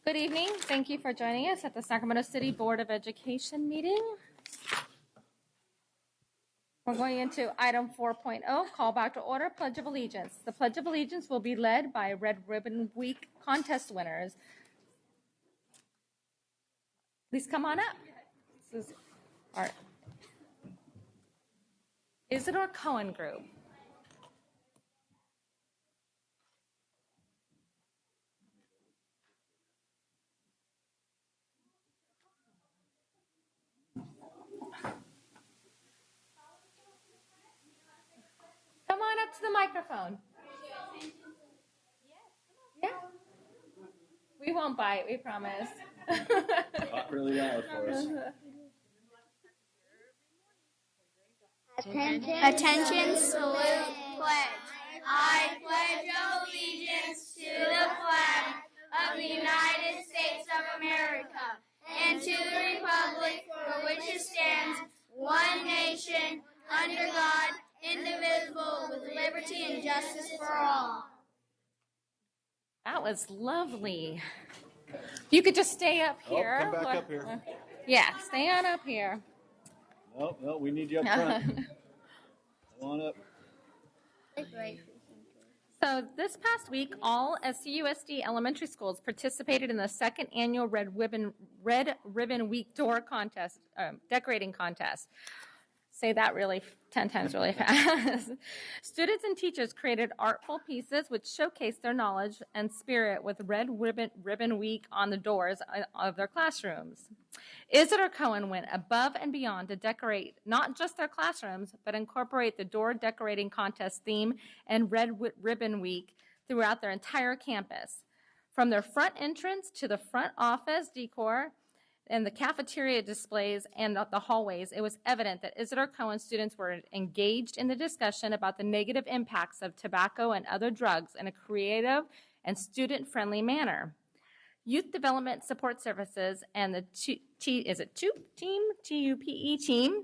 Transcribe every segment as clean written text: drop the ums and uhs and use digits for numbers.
Good evening. Thank you for joining us at the Sacramento City Board of Education meeting. We're going into item 4.0, call back to order, Pledge of Allegiance. The Pledge of Allegiance will be led by Red Ribbon Week contest winners. Please come on up. This is our Isidore Cohen group. Come on up to the microphone. Yeah. We won't bite, we promise. Not really loud for us. Attention, salute, pledge. I pledge allegiance to the flag of the United States of America and to the republic for which it stands, one nation, under God, indivisible, with liberty and justice for all. That was lovely. You could just stay up here. Come back up here. Yeah, stay on up here. No, we need you up front. Come on up. So this past week, all SCUSD elementary schools participated in the second annual Red Ribbon Week door contest, decorating contest. Say that really 10 times really fast. Students and teachers created artful pieces which showcased their knowledge and spirit with Red Ribbon Week on the doors of their classrooms. Isidore Cohen went above and beyond to decorate not just their classrooms, but incorporate the door decorating contest theme and Red Ribbon Week throughout their entire campus. From their front entrance to the front office decor, and the cafeteria displays and the hallways, it was evident that Isidore Cohen students were engaged in the discussion about the negative impacts of tobacco and other drugs in a creative and student-friendly manner. Youth Development Support Services and the TUPE team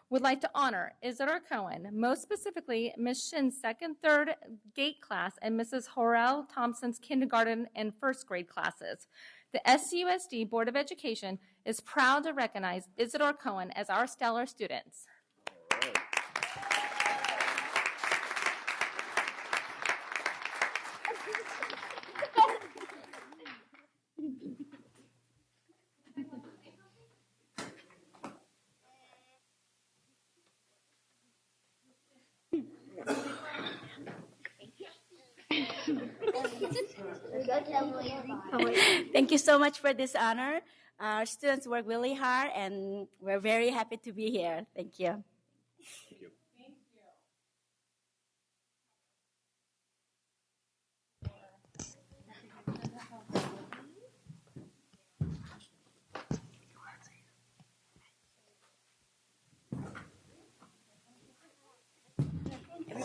would like to honor Isidore Cohen, most specifically Ms. Shin's second, third gate class and Mrs. Horrell Thompson's kindergarten and first grade classes. The SCUSD Board of Education is proud to recognize Isidore Cohen as our stellar students. Thank you so much for this honor. Our students work really hard, and we're very happy to be here. Thank you. Thank you.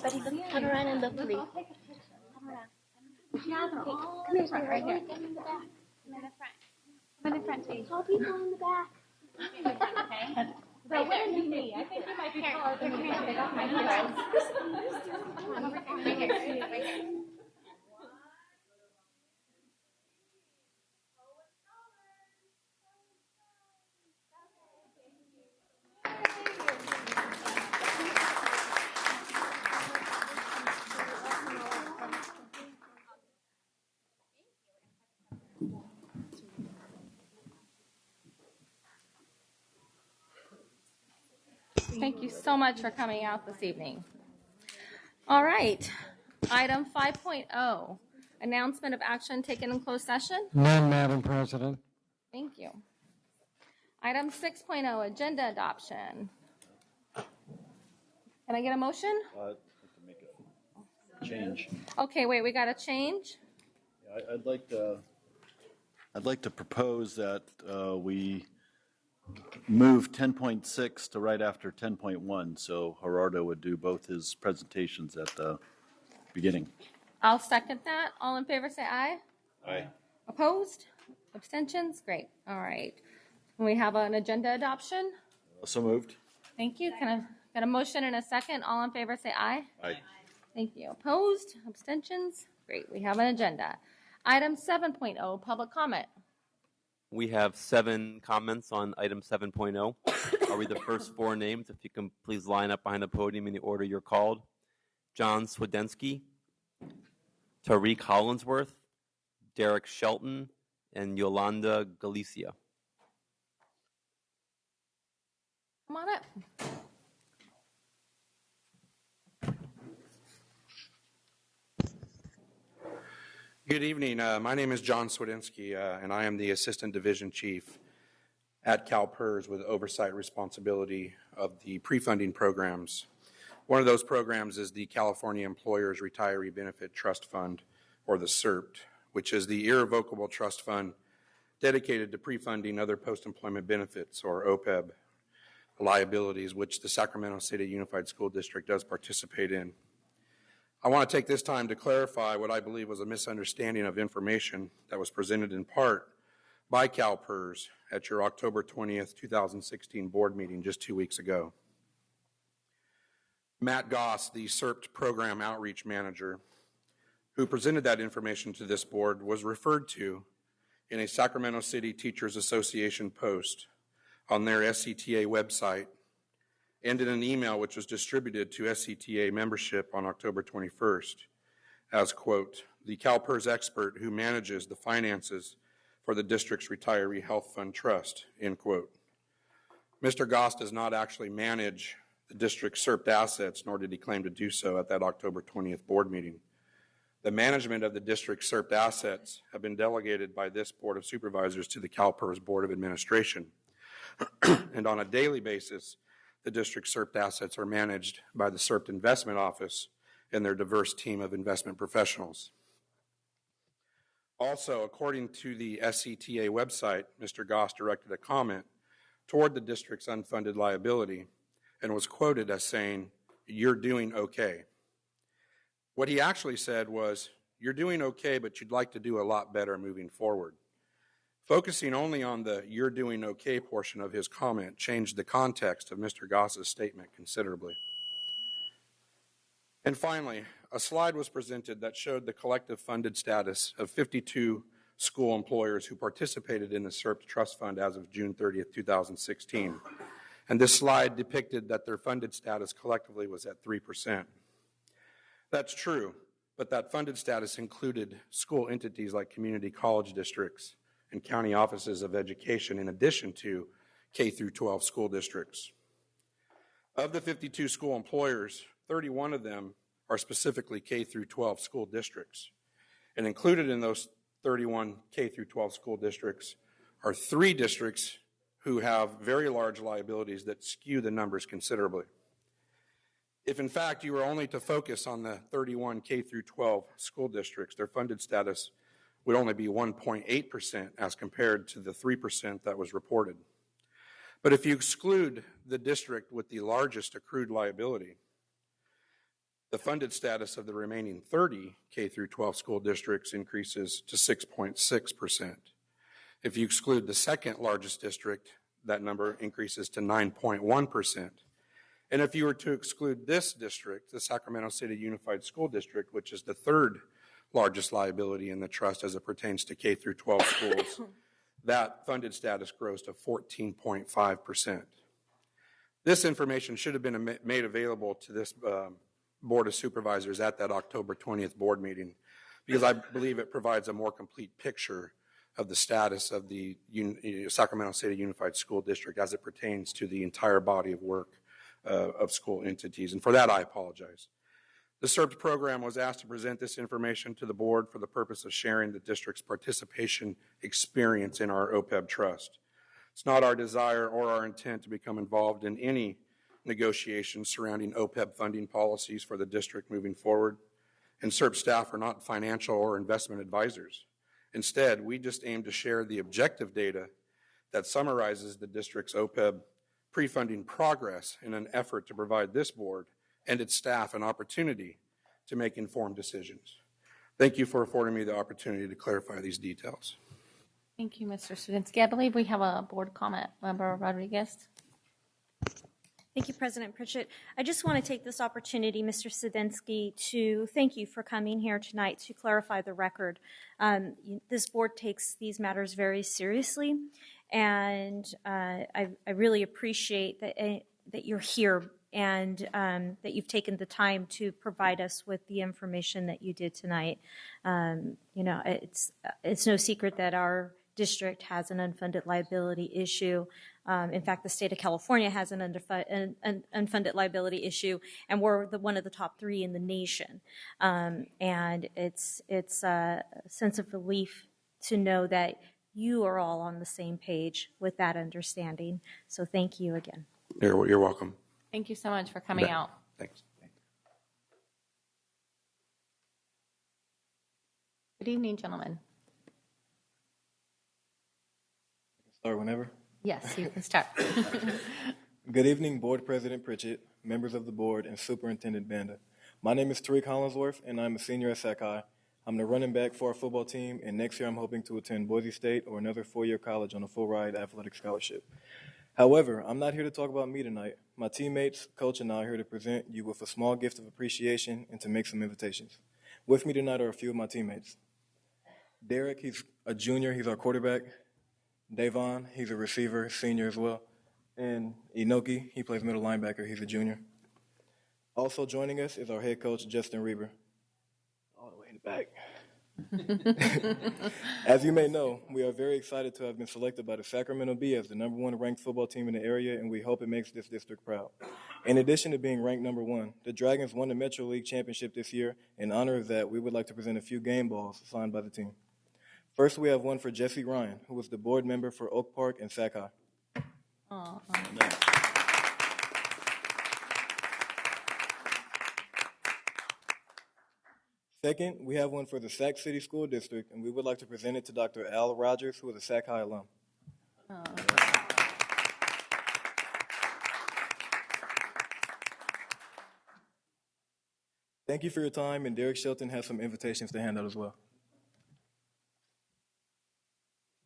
Everybody turn around and look, please. Come here, right here. Come in the back. Come in the front, please. All people in the back. Okay. So wouldn't be me. I think you might be taller than me. Take off my heels. Right here. Right here. Thank you so much for coming out this evening. All right, item 5.0, announcement of action taken in closed session. None, Madam President. Thank you. Item 6.0, agenda adoption. Can I get a motion? I'd like to make a change. Okay, wait, we got a change. I'd like to propose that we move 10.6 to right after 10.1, so Gerardo would do both his presentations at the beginning. I'll second that. All in favor say aye. Aye. Opposed? Abstentions? Great. All right. Can we have an agenda adoption? So moved. Thank you. Can I get a motion and a second? All in favor say aye. Aye. Thank you. Opposed? Abstentions? Great. We have an agenda. Item 7.0, public comment. We have 7 comments on item 7.0. I'll read the first 4 names. If you can please line up behind the podium in the order you're called. John Swedensky, Tariq Hollinsworth, Derek Shelton, and Yolanda Galicia. Come on up. Good evening. My name is John Swedensky, and I am the Assistant Division Chief at CalPERS with oversight responsibility of the pre-funding programs. One of those programs is the California Employers Retiree Benefit Trust Fund, or the CERT, which is the irrevocable trust fund dedicated to pre-funding other post-employment benefits, or OPEB, liabilities, which the Sacramento City Unified School District does participate in. I want to take this time to clarify what I believe was a misunderstanding of information that was presented in part by CalPERS at your October 20th, 2016 board meeting just 2 weeks ago. Matt Goss, the CERT program outreach manager, who presented that information to this board, was referred to in a Sacramento City Teachers Association post on their SCTA website and in an email which was distributed to SCTA membership on October 21st as, quote, the CalPERS expert who manages the finances for the district's retiree health fund trust, end quote. Mr. Goss does not actually manage the district's CERT assets, nor did he claim to do so at that October 20th board meeting. The management of the district's CERT assets have been delegated by this Board of Supervisors to the CalPERS Board of Administration. And on a daily basis, the district's CERT assets are managed by the CERT Investment Office and their diverse team of investment professionals. Also, according to the SCTA website, Mr. Goss directed a comment toward the district's unfunded liability and was quoted as saying, "You're doing okay." What he actually said was, "You're doing okay, but you'd like to do a lot better moving forward." Focusing only on the "you're doing okay" portion of his comment changed the context of Mr. Goss's statement considerably. And finally, a slide was presented that showed the collective funded status of 52 school employers who participated in the CERT Trust Fund as of June 30th, 2016. And this slide depicted that their funded status collectively was at 3%. That's true, but that funded status included school entities like community college districts and county offices of education, in addition to K through 12 school districts. Of the 52 school employers, 31 of them are specifically K through 12 school districts. And included in those 31 K through 12 school districts are 3 districts who have very large liabilities that skew the numbers considerably. If in fact you were only to focus on the 31 K through 12 school districts, their funded status would only be 1.8% as compared to the 3% that was reported. But if you exclude the district with the largest accrued liability, the funded status of the remaining 30 K through 12 school districts increases to 6.6%. If you exclude the second largest district, that number increases to 9.1%. And if you were to exclude this district, the Sacramento City Unified School District, which is the third largest liability in the trust as it pertains to K through 12 schools, that funded status grows to 14.5%. This information should have been made available to this Board of Supervisors at that October 20th board meeting, because I believe it provides a more complete picture of the status of the Sacramento City Unified School District as it pertains to the entire body of work of school entities. And for that, I apologize. The CERT program was asked to present this information to the board for the purpose of sharing the district's participation experience in our OPEB trust. It's not our desire or our intent to become involved in any negotiations surrounding OPEB funding policies for the district moving forward, and CERT staff are not financial or investment advisors. Instead, we just aim to share the objective data that summarizes the district's OPEB pre-funding progress in an effort to provide this board and its staff an opportunity to make informed decisions. Thank you for affording me the opportunity to clarify these details. Thank you, Mr. Studinsky. I believe we have a board comment. Member Rodriguez. Thank you, President Pritchett. I just want to take this opportunity, Mr. Sedensky, to thank you for coming here tonight to clarify the record. This board takes these matters very seriously, and I really appreciate that you're here and that you've taken the time to provide us with the information that you did tonight. It's no secret that our district has an unfunded liability issue. In fact, the state of California has an unfunded liability issue, and we're one of the top 3 in the nation. And it's a sense of relief to know that you are all on the same page with that understanding. So thank you again. You're welcome. Thank you so much for coming out. Thanks. Good evening, gentlemen. Start whenever. Yes, you can start. Good evening, Board President Pritchett, members of the board, and Superintendent Banda. My name is Tariq Hollingsworth, and I'm a senior at Sac High. I'm the running back for our football team, and next year I'm hoping to attend Boise State or another 4-year college on a full-ride athletic scholarship. However, I'm not here to talk about me tonight. My teammates, coach, and I are here to present you with a small gift of appreciation and to make some invitations. With me tonight are a few of my teammates. Derek, he's a junior, he's our quarterback. Davon, he's a receiver, senior as well. And Inoki, he plays middle linebacker, he's a junior. Also joining us is our head coach, Justin Reber. All the way in the back. As you may know, we are very excited to have been selected by the Sacramento Bee as the #1 ranked football team in the area, and we hope it makes this district proud. In addition to being ranked #1, the Dragons won the Metro League Championship this year. In honor of that, we would like to present a few game balls signed by the team. First, we have one for Jesse Ryan, who was the board member for Oak Park and Sac High. Second, we have one for the Sac City School District, and we would like to present it to Dr. Al Rogers, who is a Sac High alum. Thank you for your time, and Derek Shelton has some invitations to hand out as well.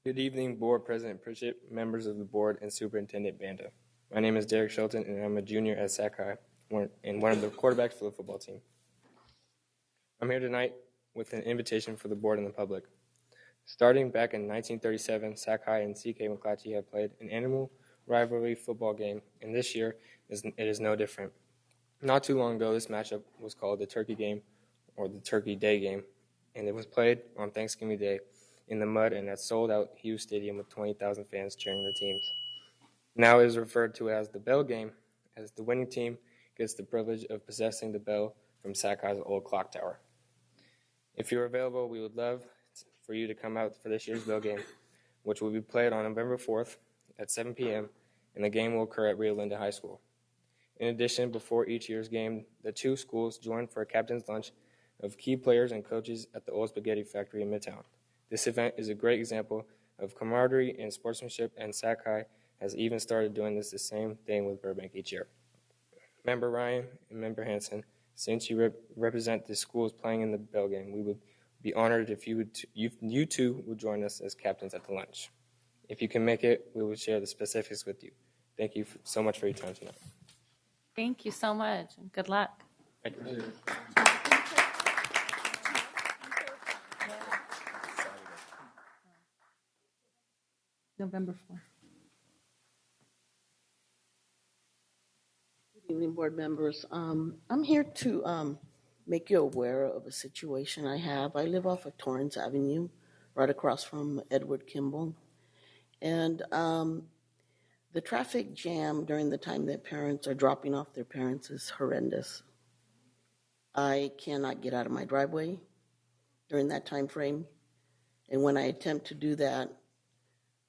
Good evening, Board President Pritchett, members of the board, and Superintendent Banda. My name is Derek Shelton, and I'm a junior at Sac High and one of the quarterbacks for the football team. I'm here tonight with an invitation for the board and the public. Starting back in 1937, Sac High and CK McClatchy have played an annual rivalry football game, and this year it is no different. Not too long ago, this matchup was called the Turkey Game or the Turkey Day Game, and it was played on Thanksgiving Day in the mud and at sold-out Hughes Stadium with 20,000 fans cheering the teams. Now it is referred to as the Bell Game, as the winning team gets the privilege of possessing the bell from Sac High's old clock tower. If you're available, we would love for you to come out for this year's Bell Game, which will be played on November 4th at 7 p.m., and the game will occur at Rio Linda High School. In addition, before each year's game, the two schools join for a captain's lunch of key players and coaches at the Old Spaghetti Factory in Midtown. This event is a great example of camaraderie and sportsmanship, and Sac High has even started doing the same thing with Burbank each year. Member Ryan and Member Hanson, since you represent the schools playing in the Bell Game, we would be honored if you two would join us as captains at the lunch. If you can make it, we will share the specifics with you. Thank you so much for your time tonight. Thank you so much. Good luck. Thank you. November 4th. Good evening, board members. I'm here to make you aware of a situation I have. I live off of Torrance Avenue, right across from Edward Kimball. And the traffic jam during the time that parents are dropping off their parents is horrendous. I cannot get out of my driveway during that time frame. And when I attempt to do that,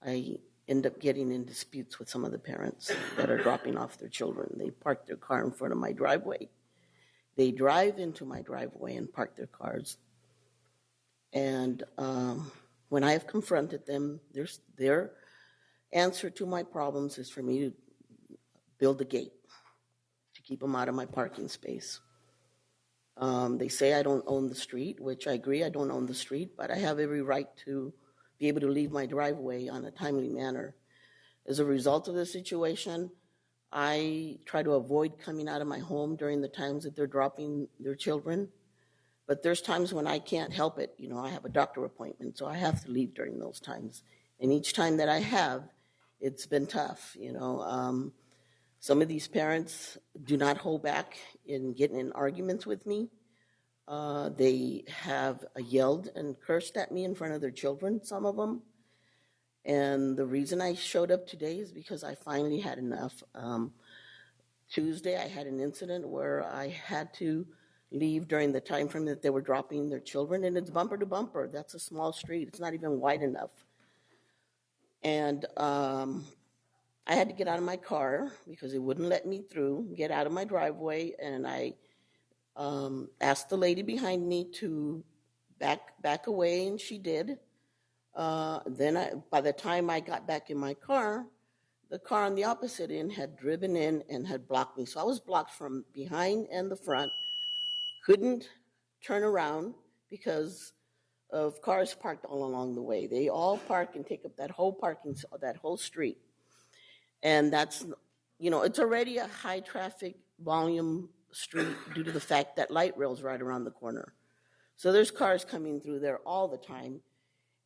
I end up getting in disputes with some of the parents that are dropping off their children. They park their car in front of my driveway. They drive into my driveway and park their cars. And when I have confronted them, their answer to my problems is for me to build a gate to keep them out of my parking space. They say I don't own the street, which I agree, I don't own the street, but I have every right to be able to leave my driveway on a timely manner. As a result of the situation, I try to avoid coming out of my home during the times that they're dropping their children. But there's times when I can't help it. You know, I have a doctor appointment, so I have to leave during those times. And each time that I have, it's been tough. Some of these parents do not hold back in getting in arguments with me. They have yelled and cursed at me in front of their children, some of them. And the reason I showed up today is because I finally had enough. Tuesday, I had an incident where I had to leave during the time frame that they were dropping their children, and it's bumper to bumper. That's a small street. It's not even wide enough. And I had to get out of my car because it wouldn't let me through, get out of my driveway, and I asked the lady behind me to back away, and she did. Then by the time I got back in my car, the car on the opposite end had driven in and had blocked me. So I was blocked from behind and the front. Couldn't turn around because of cars parked all along the way. They all park and take up that whole street. And that's, it's already a high traffic volume street due to the fact that light rail's right around the corner. So there's cars coming through there all the time.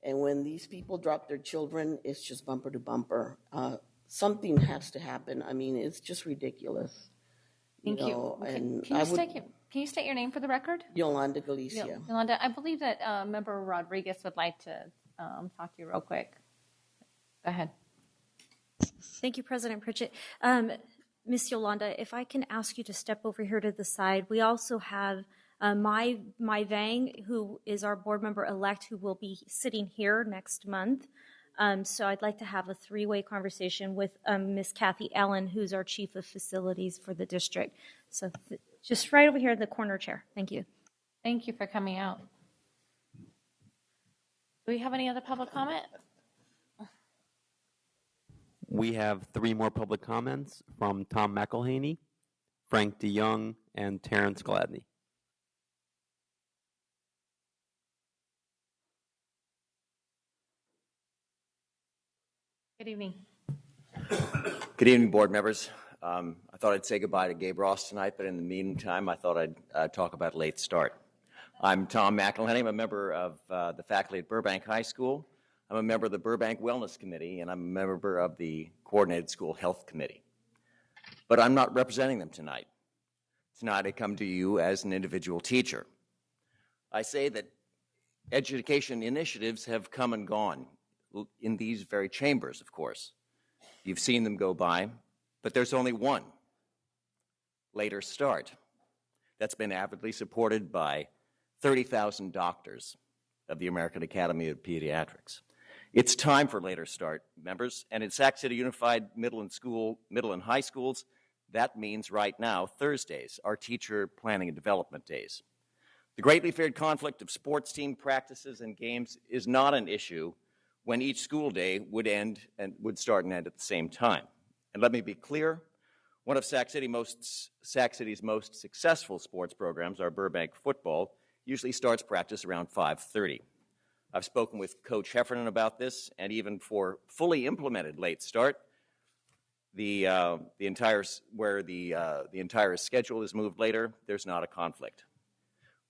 And when these people drop their children, it's just bumper to bumper. Something has to happen. I mean, it's just ridiculous. Thank you. And Can you state your name for the record? Yolanda Galicia. Yolanda, I believe that Member Rodriguez would like to talk to you real quick. Go ahead. Thank you, President Pritchett. Ms. Yolanda, if I can ask you to step over here to the side. We also have Mai Vang, who is our board member elect, who will be sitting here next month. So I'd like to have a three-way conversation with Ms. Kathy Allen, who's our chief of facilities for the district. So just right over here in the corner chair. Thank you. Thank you for coming out. Do we have any other public comment? We have three more public comments from Tom McElhaney, Frank DeYoung, and Terrence Gladney. Good evening. Good evening, board members. I thought I'd say goodbye to Gabe Ross tonight, but in the meantime, I thought I'd talk about late start. I'm Tom McElhaney. I'm a member of the faculty at Burbank High School. I'm a member of the Burbank Wellness Committee, and I'm a member of the Coordinated School Health Committee. But I'm not representing them tonight. Tonight, I come to you as an individual teacher. I say that education initiatives have come and gone in these very chambers, of course. You've seen them go by, but there's only one, Later Start, that's been avidly supported by 30,000 doctors of the American Academy of Pediatrics. It's time for Later Start, members, and in Sac City Unified middle and high schools, that means right now, Thursdays, are teacher planning and development days. The greatly feared conflict of sports team practices and games is not an issue when each school day would start and end at the same time. And let me be clear, one of Sac City's most successful sports programs, our Burbank football, usually starts practice around 5:30. I've spoken with Coach Heffernan about this, and even for fully implemented late start, the entire schedule is moved later, there's not a conflict.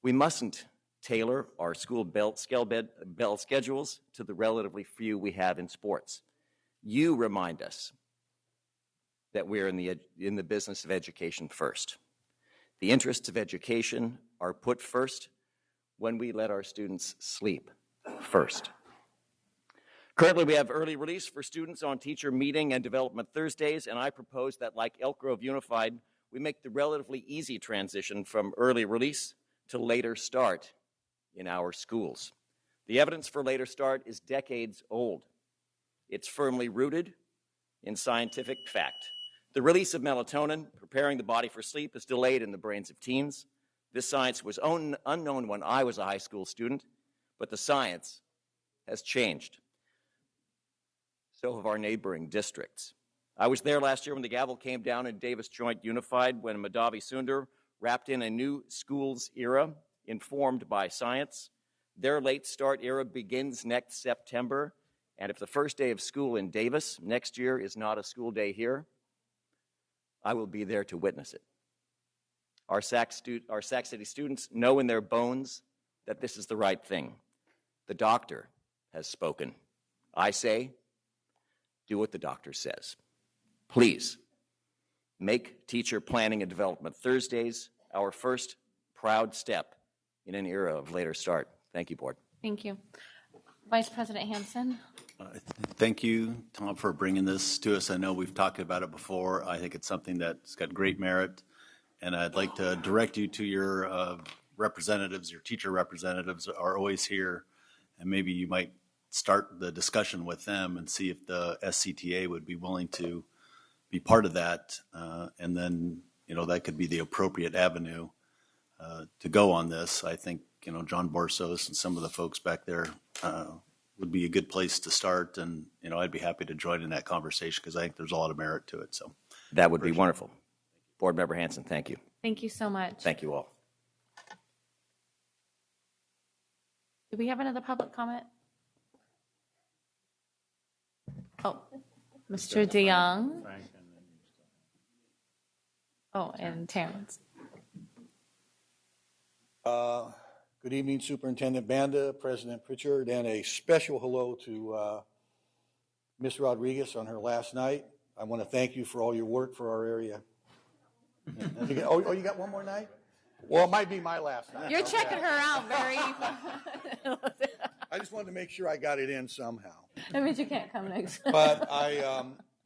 We mustn't tailor our school bell schedules to the relatively few we have in sports. You remind us that we're in the business of education first. The interests of education are put first when we let our students sleep first. Currently, we have early release for students on teacher meeting and development Thursdays, and I propose that, like Elk Grove Unified, we make the relatively easy transition from early release to later start in our schools. The evidence for later start is decades old. It's firmly rooted in scientific fact. The release of melatonin, preparing the body for sleep, is delayed in the brains of teens. This science was unknown when I was a high school student, but the science has changed. So have our neighboring districts. I was there last year when the gavel came down in Davis Joint Unified, when Madhavi Sundar wrapped in a new schools era informed by science. Their late start era begins next September, and if the first day of school in Davis next year is not a school day here, I will be there to witness it. Our Sac City students know in their bones that this is the right thing. The doctor has spoken. I say, do what the doctor says. Please, make teacher planning and development Thursdays our first proud step in an era of later start. Thank you, Board. Thank you. Vice President Hansen. Thank you, Tom, for bringing this to us. I know we've talked about it before. I think it's something that's got great merit, and I'd like to direct you to your representatives. Your teacher representatives are always here, and maybe you might start the discussion with them and see if the SCTA would be willing to be part of that, and then, that could be the appropriate avenue to go on this. I think, John Borsos and some of the folks back there would be a good place to start, and, I'd be happy to join in that conversation because I think there's a lot of merit to it. So that would be wonderful. Board Member Hansen, thank you. Thank you so much. Thank you all. Do we have another public comment? Oh, Mr. DeYoung. Oh, and Terrence. Good evening, Superintendent Banda, President Pritchard, and a special hello to Ms. Rodriguez on her last night. I want to thank you for all your work for our area. You got one more night? Well, it might be my last night. You're checking her out, Barry. I just wanted to make sure I got it in somehow. That means you can't come next. But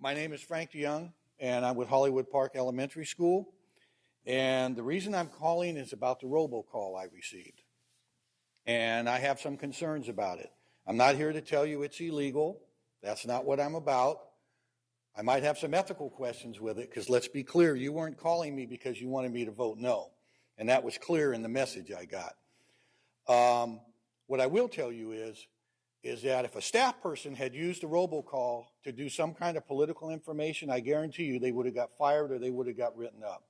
my name is Frank DeYoung, and I'm with Hollywood Park Elementary School. And the reason I'm calling is about the robocall I received. And I have some concerns about it. I'm not here to tell you it's illegal. That's not what I'm about. I might have some ethical questions with it, because let's be clear, you weren't calling me because you wanted me to vote no. And that was clear in the message I got. What I will tell you is that if a staff person had used a robocall to do some kind of political information, I guarantee you they would have got fired or they would have got written up.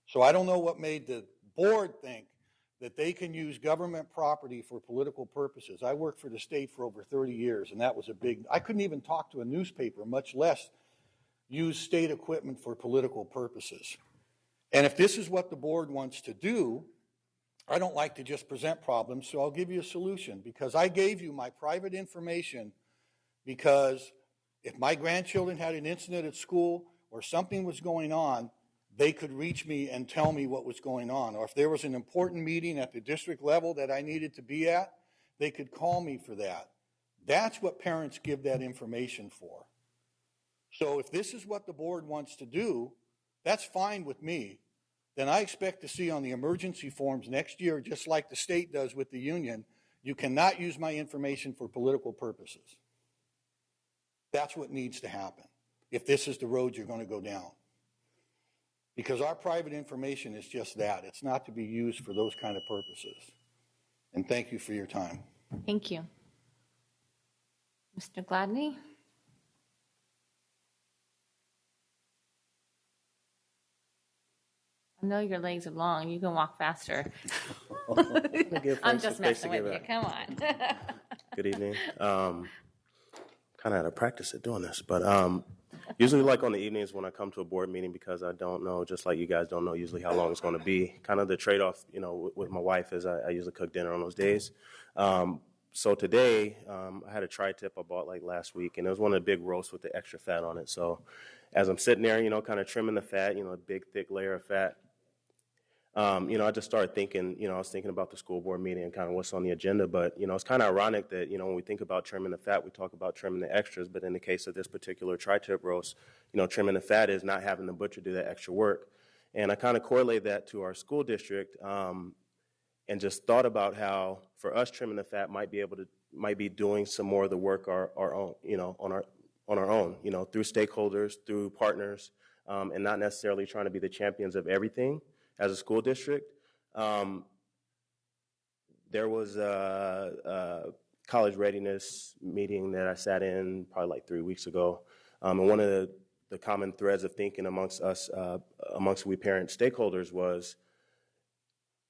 So I don't know what made the board think that they can use government property for political purposes. I worked for the state for over 30 years, and that was I couldn't even talk to a newspaper, much less use state equipment for political purposes. And if this is what the board wants to do, I don't like to just present problems, so I'll give you a solution, because I gave you my private information because if my grandchildren had an incident at school or something was going on, they could reach me and tell me what was going on. Or if there was an important meeting at the district level that I needed to be at, they could call me for that. That's what parents give that information for. So if this is what the board wants to do, that's fine with me. Then I expect to see on the emergency forms next year, just like the state does with the union, you cannot use my information for political purposes. That's what needs to happen if this is the road you're going to go down. Because our private information is just that. It's not to be used for those kind of purposes. And thank you for your time. Thank you. Mr. Gladney? I know your legs are long. You can walk faster. I'm just messing with you. Come on. Good evening. Kind of had to practice at doing this, but usually like on the evenings when I come to a board meeting, because I don't know, just like you guys don't know usually how long it's going to be. Kind of the trade-off, with my wife is I usually cook dinner on those days. So today I had a tri-tip I bought like last week, and it was one of the big roasts with the extra fat on it. So as I'm sitting there, kind of trimming the fat, a big thick layer of fat, I just started thinking, I was thinking about the school board meeting and kind of what's on the agenda, but, it's kind of ironic that, when we think about trimming the fat, we talk about trimming the extras, but in the case of this particular tri-tip roast, trimming the fat is not having the butcher do that extra work. And I kind of correlate that to our school district and just thought about how, for us, trimming the fat might be doing some more of the work our own, on our own, through stakeholders, through partners, and not necessarily trying to be the champions of everything. As a school district, there was a college readiness meeting that I sat in probably like 3 weeks ago. And one of the common threads of thinking amongst us, amongst we parent stakeholders was,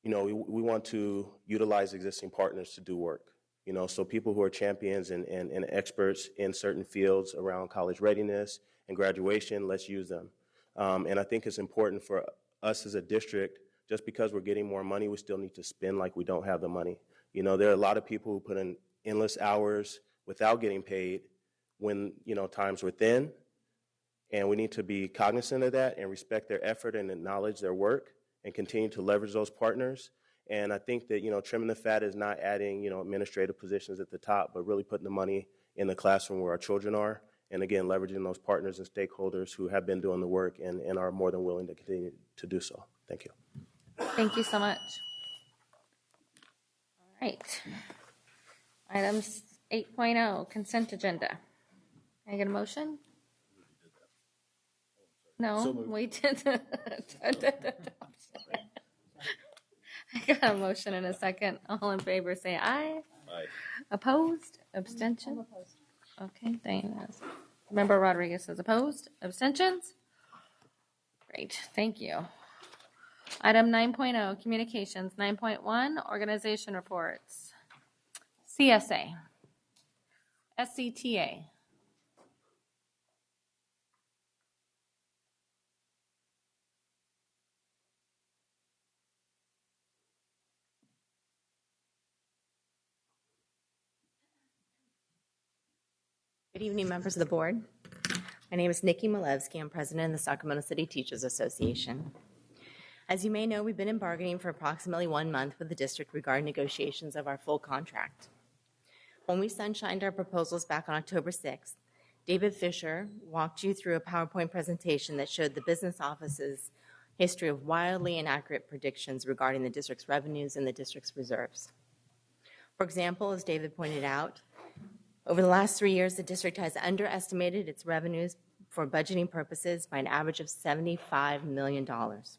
we want to utilize existing partners to do work. So people who are champions and experts in certain fields around college readiness and graduation, let's use them. And I think it's important for us as a district, just because we're getting more money, we still need to spend like we don't have the money. You know, there are a lot of people who put in endless hours without getting paid when, you know, times were thin. And we need to be cognizant of that and respect their effort and acknowledge their work and continue to leverage those partners. And I think that, you know, trimming the fat is not adding, you know, administrative positions at the top, but really putting the money in the classroom where our children are. And again, leveraging those partners and stakeholders who have been doing the work and are more than willing to continue to do so. Thank you. Thank you so much. All right. Items 8.0, consent agenda. Can I get a motion? No, So moved. we did. I got a motion in a second. All in favor, say aye. Aye. Opposed? Abstention? Opposed. Okay, Diana. Member Rodriguez says opposed. Abstentions? Great, thank you. Item 9.0, communications. 9.1, organization reports. CSA. SCTA. Good evening, members of the board. My name is Nikki Malevsky. I'm president of the Sacramento City Teachers Association. As you may know, we've been in bargaining for approximately 1 month with the district regarding negotiations of our full contract. When we sunshined our proposals back on October 6th, David Fisher walked you through a PowerPoint presentation that showed the business office's history of wildly inaccurate predictions regarding the district's revenues and the district's reserves. For example, as David pointed out, over the last 3 years, the district has underestimated its revenues for budgeting purposes by an average of $75 million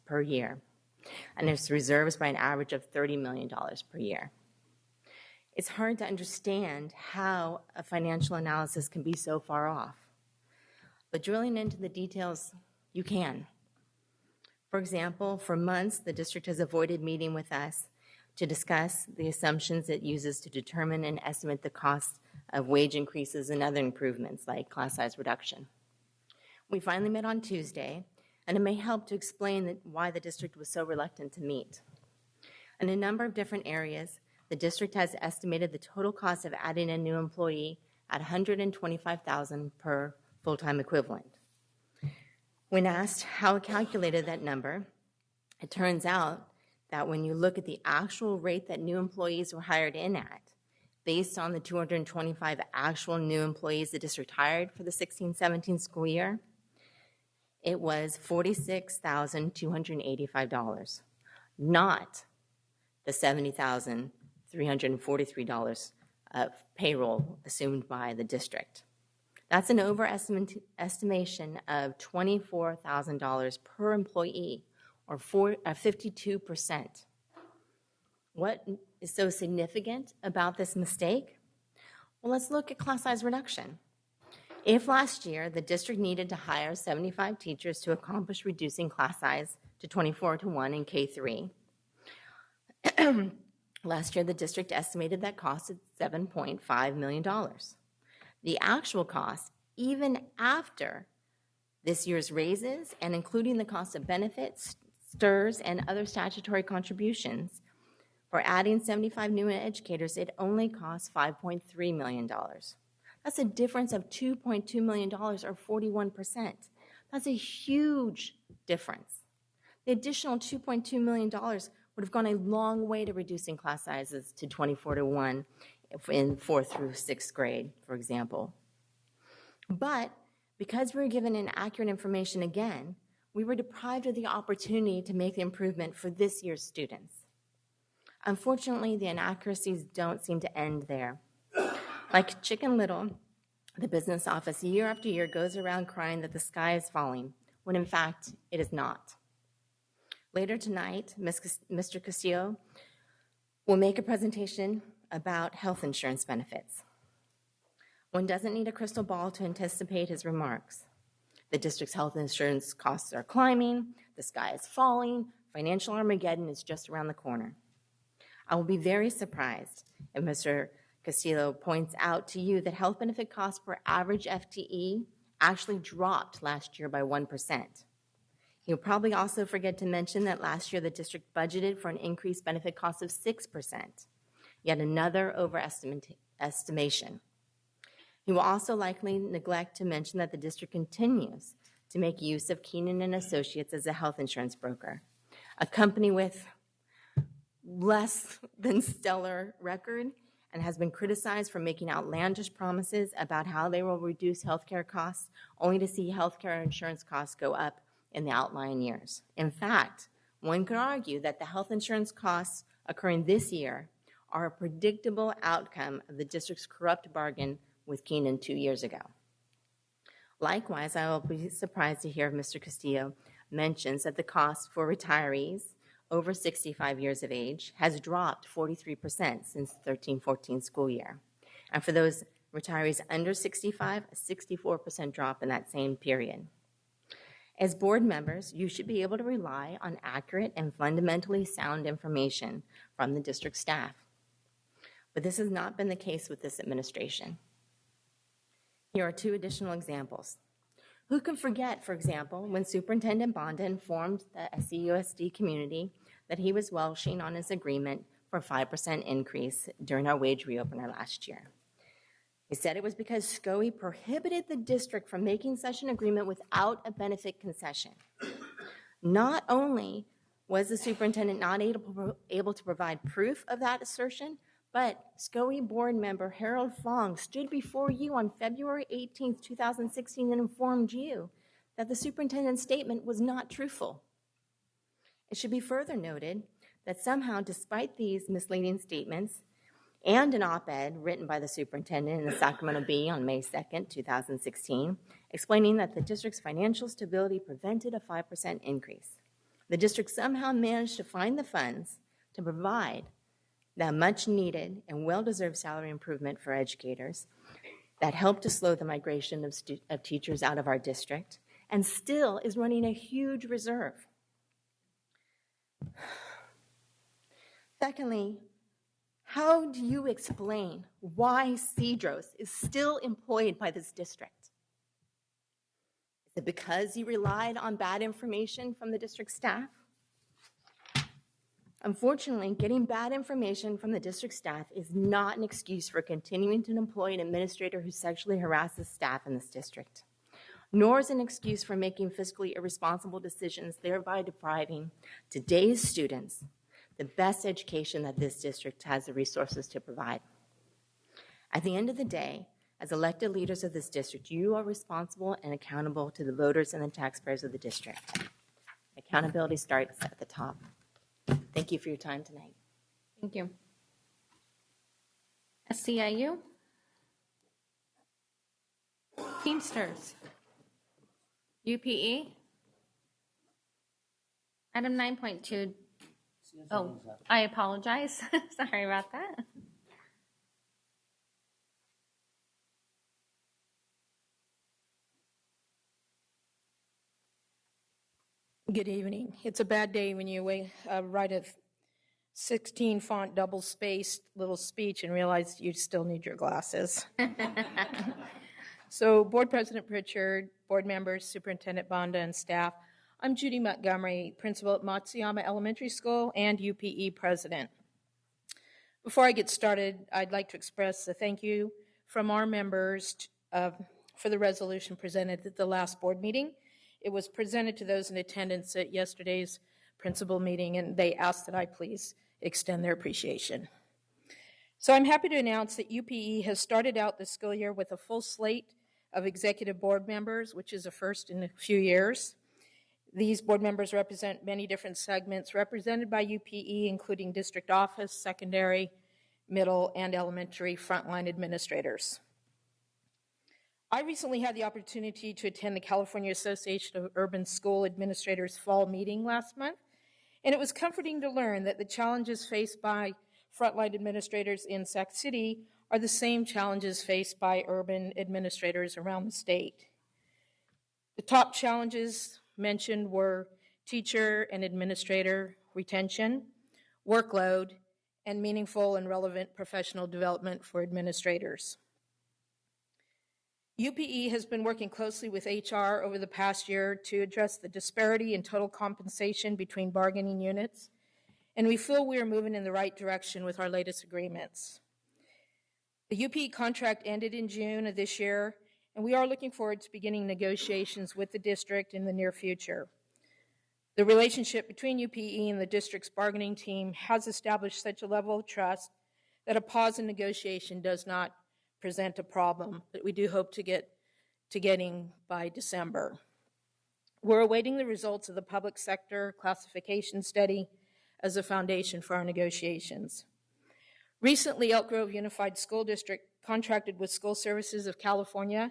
per year, and its reserves by an average of $30 million per year. It's hard to understand how a financial analysis can be so far off, but drilling into the details, you can. For example, for months, the district has avoided meeting with us to discuss the assumptions it uses to determine and estimate the cost of wage increases and other improvements like class size reduction. We finally met on Tuesday, and it may help to explain why the district was so reluctant to meet. In a number of different areas, the district has estimated the total cost of adding a new employee at $125,000 per full-time equivalent. When asked how it calculated that number, it turns out that when you look at the actual rate that new employees were hired in at, based on the 225 actual new employees the district hired for the 16-17 school year, it was $46,285, not the $70,343 of payroll assumed by the district. That's an overestimation of $24,000 per employee, or 52%. What is so significant about this mistake? Well, let's look at class size reduction. If last year the district needed to hire 75 teachers to accomplish reducing class size to 24:1 in K3, last year the district estimated that cost at $7.5 million. The actual cost, even after this year's raises and including the cost of benefits, STIRS, and other statutory contributions, for adding 75 new educators, it only costs $5.3 million. That's a difference of $2.2 million, or 41%. That's a huge difference. The additional $2.2 million would have gone a long way to reducing class sizes to 24:1 in 4th through 6th grade, for example. But because we were given inaccurate information again, we were deprived of the opportunity to make the improvement for this year's students. Unfortunately, the inaccuracies don't seem to end there. Like Chicken Little, the business office year after year goes around crying that the sky is falling, when in fact it is not. Later tonight, Mr. Castillo will make a presentation about health insurance benefits. One doesn't need a crystal ball to anticipate his remarks. The district's health insurance costs are climbing, the sky is falling, financial Armageddon is just around the corner. I will be very surprised if Mr. Castillo points out to you that health benefit costs per average FTE actually dropped last year by 1%. You'll probably also forget to mention that last year the district budgeted for an increased benefit cost of 6%, yet another overestimation. He will also likely neglect to mention that the district continues to make use of Keenan and Associates as a health insurance broker, a company with less than stellar record and has been criticized for making outlandish promises about how they will reduce healthcare costs, only to see healthcare insurance costs go up in the outlying years. In fact, one could argue that the health insurance costs occurring this year are a predictable outcome of the district's corrupt bargain with Keenan 2 years ago. Likewise, I will be surprised to hear Mr. Castillo mentions that the cost for retirees over 65 years of age has dropped 43% since the 13-14 school year. And for those retirees under 65, a 64% drop in that same period. As board members, you should be able to rely on accurate and fundamentally sound information from the district staff. But this has not been the case with this administration. Here are two additional examples. Who can forget, for example, when Superintendent Bonda informed the SCUSD community that he was welshing on his agreement for a 5% increase during our wage reopener last year? He said it was because SCOE prohibited the district from making such an agreement without a benefit concession. Not only was the superintendent not able to provide proof of that assertion, but SCOE board member Harold Fong stood before you on February 18, 2016 and informed you that the superintendent's statement was not truthful. It should be further noted that somehow, despite these misleading statements and an op-ed written by the superintendent in the Sacramento Bee on May 2, 2016, explaining that the district's financial stability prevented a 5% increase, the district somehow managed to find the funds to provide that much-needed and well-deserved salary improvement for educators that helped to slow the migration of teachers out of our district, and still is running a huge reserve. Secondly, how do you explain why Cedros is still employed by this district? Is it because you relied on bad information from the district staff? Unfortunately, getting bad information from the district staff is not an excuse for continuing to employ an administrator who sexually harasses staff in this district, nor is an excuse for making fiscally irresponsible decisions, thereby depriving today's students the best education that this district has the resources to provide. At the end of the day, as elected leaders of this district, you are responsible and accountable to the voters and the taxpayers of the district. Accountability starts at the top. Thank you for your time tonight. Thank you. SCIU? Teamsters? UPE? Item 9.2. Oh, I apologize. Sorry about that. Good evening. It's a bad day when you write a 16 font double spaced little speech and realize you still need your glasses. So Board President Pritchard, board members, Superintendent Bonda, and staff, I'm Judy Montgomery, principal at Matsuyama Elementary School and UPE president. Before I get started, I'd like to express a thank you from our members for the resolution presented at the last board meeting. It was presented to those in attendance at yesterday's principal meeting, and they asked that I please extend their appreciation. So I'm happy to announce that UPE has started out the school year with a full slate of executive board members, which is a first in a few years. These board members represent many different segments represented by UPE, including district office, secondary, middle, and elementary frontline administrators. I recently had the opportunity to attend the California Association of Urban School Administrators fall meeting last month, and it was comforting to learn that the challenges faced by frontline administrators in Sac City are the same challenges faced by urban administrators around the state. The top challenges mentioned were teacher and administrator retention, workload, and meaningful and relevant professional development for administrators. UPE has been working closely with HR over the past year to address the disparity in total compensation between bargaining units, and we feel we are moving in the right direction with our latest agreements. The UPE contract ended in June of this year, and we are looking forward to beginning negotiations with the district in the near future. The relationship between UPE and the district's bargaining team has established such a level of trust that a pause in negotiation does not present a problem, but we do hope to get to getting by December. We're awaiting the results of the public sector classification study as a foundation for our negotiations. Recently, Elk Grove Unified School District contracted with School Services of California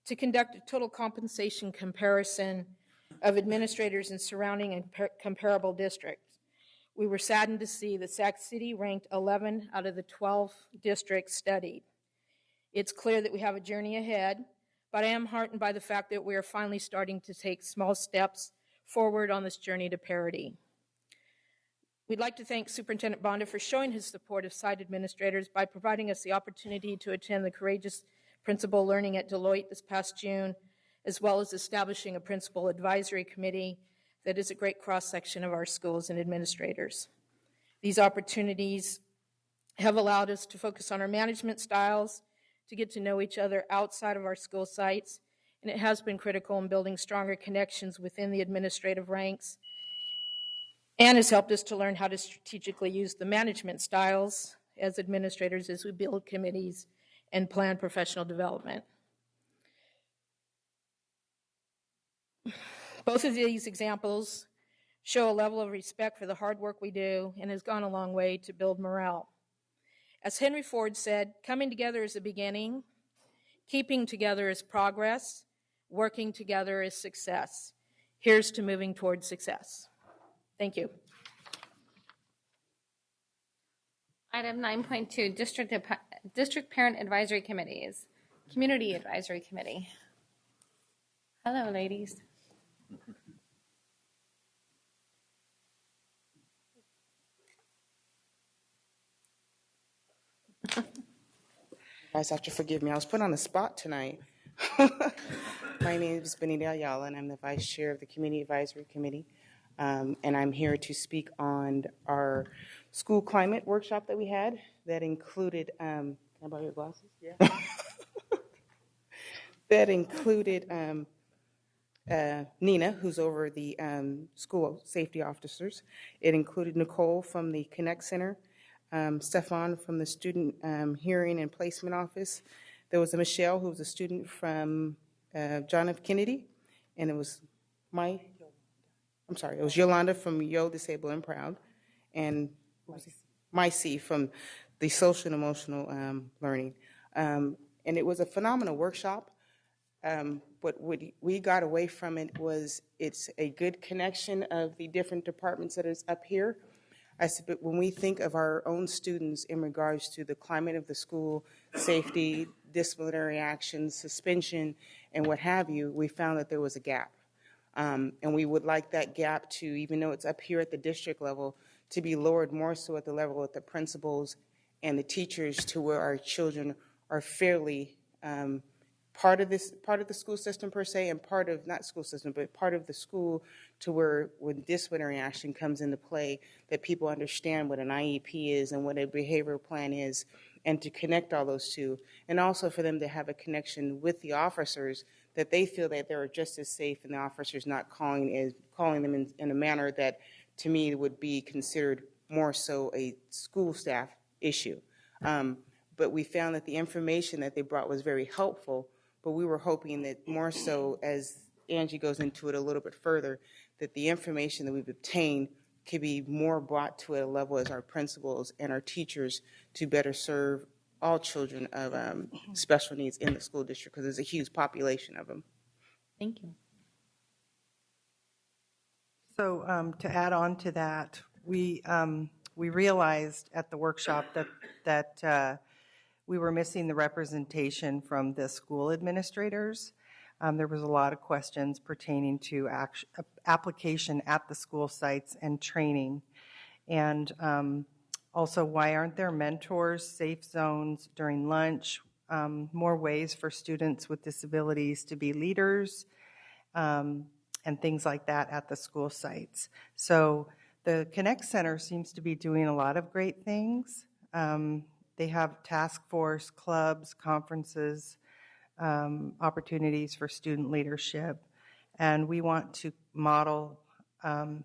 to conduct a total compensation comparison of administrators in surrounding and comparable districts. We were saddened to see that Sac City ranked 11 out of the 12 districts studied. It's clear that we have a journey ahead, but I am heartened by the fact that we are finally starting to take small steps forward on this journey to parity. We'd like to thank Superintendent Bonda for showing his support of site administrators by providing us the opportunity to attend the Courageous Principal Learning at Deloitte this past June, as well as establishing a principal advisory committee that is a great cross-section of our schools and administrators. These opportunities have allowed us to focus on our management styles, to get to know each other outside of our school sites, and it has been critical in building stronger connections within the administrative ranks, and has helped us to learn how to strategically use the management styles as administrators as we build committees and plan professional development. Both of these examples show a level of respect for the hard work we do and has gone a long way to build morale. As Henry Ford said, coming together is a beginning, keeping together is progress, working together is success. Here's to moving towards success. Thank you. Item 9.2, District Parent Advisory Committees. Community Advisory Committee. Hello, ladies. You guys have to forgive me. I was put on the spot tonight. My name is Benita Ayala, and I'm the Vice Chair of the Community Advisory Committee. And I'm here to speak on our school climate workshop that we had that included, can I borrow your glasses? Yeah. That included Nina, who's over the school safety officers. It included Nicole from the Connect Center, Stefan from the Student Hearing and Placement Office. There was a Michelle, who was a student from John F. Kennedy, and it was it was Yolanda from Yo Disabled and Proud, and Maicy from the Social and Emotional Learning. And it was a phenomenal workshop. What we got away from it was it's a good connection of the different departments that is up here. But when we think of our own students in regards to the climate of the school, safety, disciplinary actions, suspension, and what have you, we found that there was a gap. And we would like that gap to, even though it's up here at the district level, to be lowered more so at the level of the principals and the teachers, to where our children are fairly part of the school system per se, and part of, not school system, but part of the school, to where when disciplinary action comes into play, that people understand what an IEP is and what a behavioral plan is, and to connect all those two, and also for them to have a connection with the officers, that they feel that they're just as safe, and the officers not calling them in a manner that, to me, would be considered more so a school staff issue. But we found that the information that they brought was very helpful, but we were hoping that more so, as Angie goes into it a little bit further, that the information that we've obtained could be more brought to a level as our principals and our teachers to better serve all children of special needs in the school district, because there's a huge population of them. Thank you. So to add on to that, we realized at the workshop that we were missing the representation from the school administrators. There was a lot of questions pertaining to application at the school sites and training. And also, why aren't there mentors, safe zones during lunch, more ways for students with disabilities to be leaders and things like that at the school sites. So the Connect Center seems to be doing a lot of great things. They have task force, clubs, conferences, opportunities for student leadership, and we want to model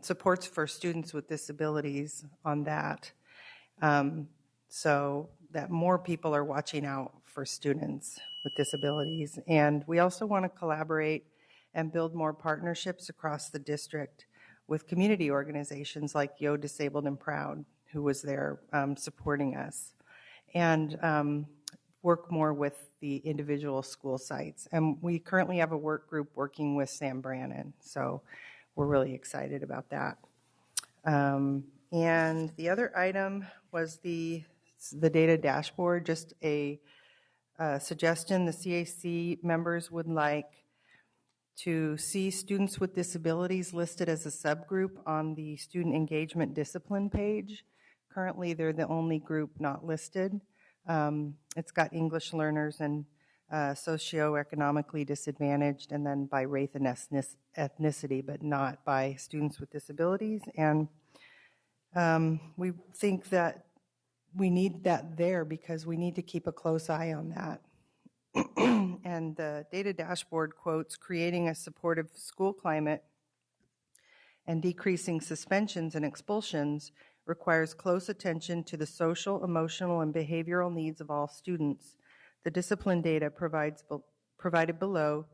supports for students with disabilities on that, so that more people are watching out for students with disabilities. And we also want to collaborate and build more partnerships across the district with community organizations like Yo Disabled and Proud, who was there supporting us, and work more with the individual school sites. And we currently have a work group working with Sam Brannon, so we're really excited about that. And the other item was the data dashboard, just a suggestion. The CAC members would like to see students with disabilities listed as a subgroup on the student engagement discipline page. Currently, they're the only group not listed. It's got English learners and socioeconomically disadvantaged, and then by race and ethnicity, but not by students with disabilities. And we think that we need that there because we need to keep a close eye on that. And the data dashboard quotes, creating a supportive school climate and decreasing suspensions and expulsions requires close attention to the social, emotional, and behavioral needs of all students. The discipline data provided below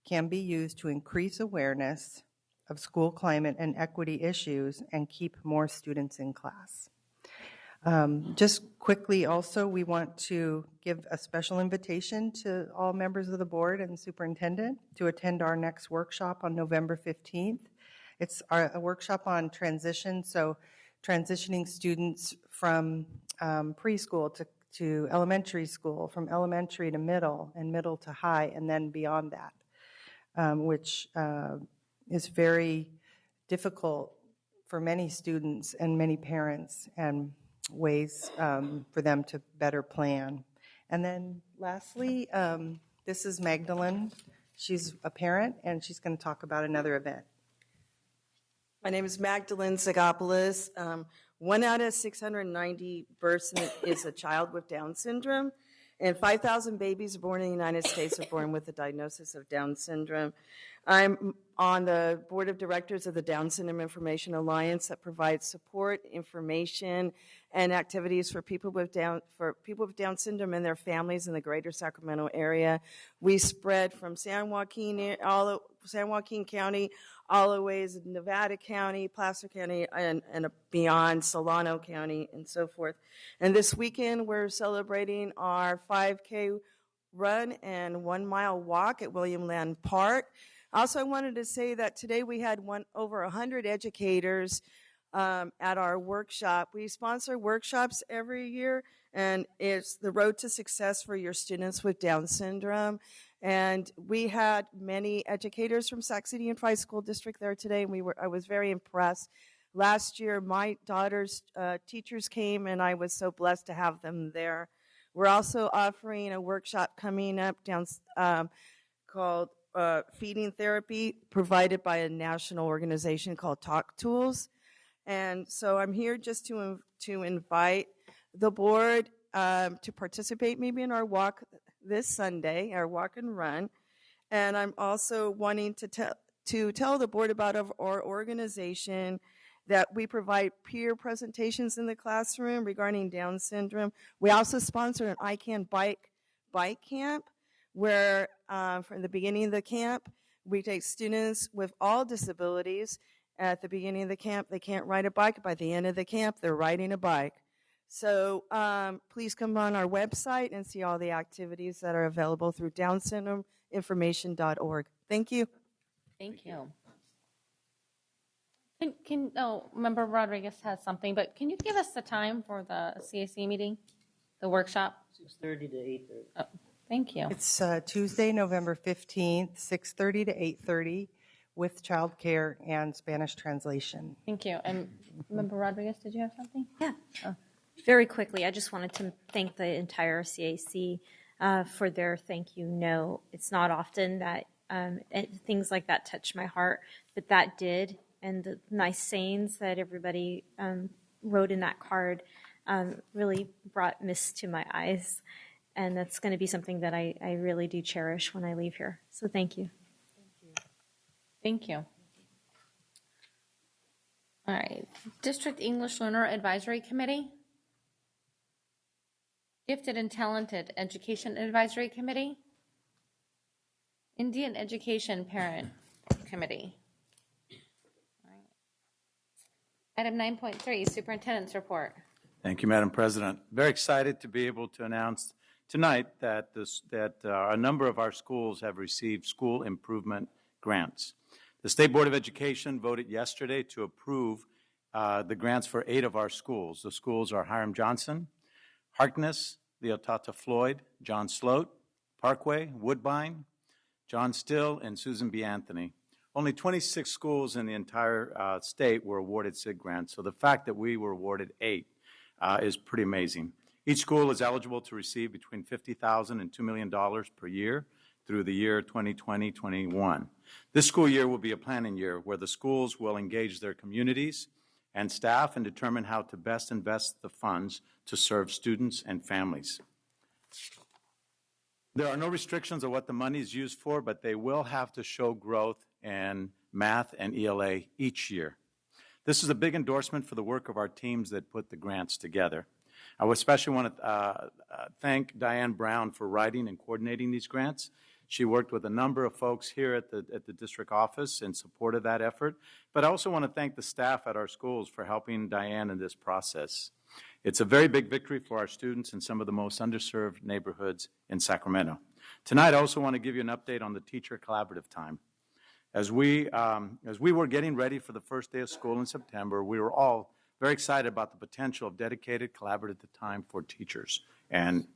can be used to increase awareness of school climate and equity issues and keep more students in class. Just quickly also, we want to give a special invitation to all members of the board and superintendent to attend our next workshop on November 15th. It's a workshop on transition, so transitioning students from preschool to elementary school, from elementary to middle, and middle to high, and then beyond that, which is very difficult for many students and many parents, and ways for them to better plan. And then lastly, this is Magdalene. She's a parent, and she's going to talk about another event. My name is Magdalene Zagopoulos. 1 out of 690 births is a child with Down syndrome, and 5,000 babies born in the United States are born with a diagnosis of Down syndrome. I'm on the board of directors of the Down Syndrome Information Alliance that provides support, information, and activities for people with Down syndrome and their families in the greater Sacramento area. We spread from San Joaquin County all the way to Nevada County, Placer County, and beyond Solano County, and so forth. And this weekend, we're celebrating our 5K run and 1 mile walk at William Land Park. Also, I wanted to say that today we had over 100 educators at our workshop. We sponsor workshops every year, and it's the road to success for your students with Down syndrome. And we had many educators from Sac City Unified School District there today, and I was very impressed. Last year, my daughter's teachers came, and I was so blessed to have them there. We're also offering a workshop coming up called Feeding Therapy, provided by a national organization called Talk Tools. And so I'm here just to invite the board to participate maybe in our walk this Sunday, our walk and run. And I'm also wanting to tell the board about our organization, that we provide peer presentations in the classroom regarding Down syndrome. We also sponsor an I Can Bike camp, where from the beginning of the camp, we take students with all disabilities. At the beginning of the camp, they can't ride a bike. By the end of the camp, they're riding a bike. So please come on our website and see all the activities that are available through downsyndromeinformation.org. Thank you. Thank you. Member Rodriguez has something, but can you give us the time for the CAC meeting, the workshop? 6:30 to 8:30. Oh, thank you. It's Tuesday, November 15th, 6:30 to 8:30, with childcare and Spanish translation. Thank you. And Member Rodriguez, did you have something? Yeah. Very quickly, I just wanted to thank the entire CAC for their thank you note. It's not often that things like that touch my heart, but that did. And the nice sayings that everybody wrote in that card really brought mist to my eyes. And that's going to be something that I really do cherish when I leave here. So thank you. Thank you. All right. District English Learner Advisory Committee. Gifted and Talented Education Advisory Committee. Indian Education Parent Committee. All right. Item 9.3, Superintendent's Report. Thank you, Madam President. Very excited to be able to announce tonight that a number of our schools have received school improvement grants. The State Board of Education voted yesterday to approve the grants for 8 of our schools. The schools are Hiram Johnson, Harkness, Leotata Floyd, John Sloat, Parkway, Woodbine, John Still, and Susan B. Anthony. Only 26 schools in the entire state were awarded SIG grants, so the fact that we were awarded 8 is pretty amazing. Each school is eligible to receive between $50,000 and $2 million per year through the year 2020-21. This school year will be a planning year where the schools will engage their communities and staff and determine how to best invest the funds to serve students and families. There are no restrictions on what the money is used for, but they will have to show growth in math and ELA each year. This is a big endorsement for the work of our teams that put the grants together. I would especially want to thank Diane Brown for writing and coordinating these grants. She worked with a number of folks here at the district office in support of that effort, but I also want to thank the staff at our schools for helping Diane in this process. It's a very big victory for our students in some of the most underserved neighborhoods in Sacramento. Tonight, I also want to give you an update on the teacher collaborative time. As we were getting ready for the first day of school in September, we were all very excited about the potential of dedicated collaborative time for teachers and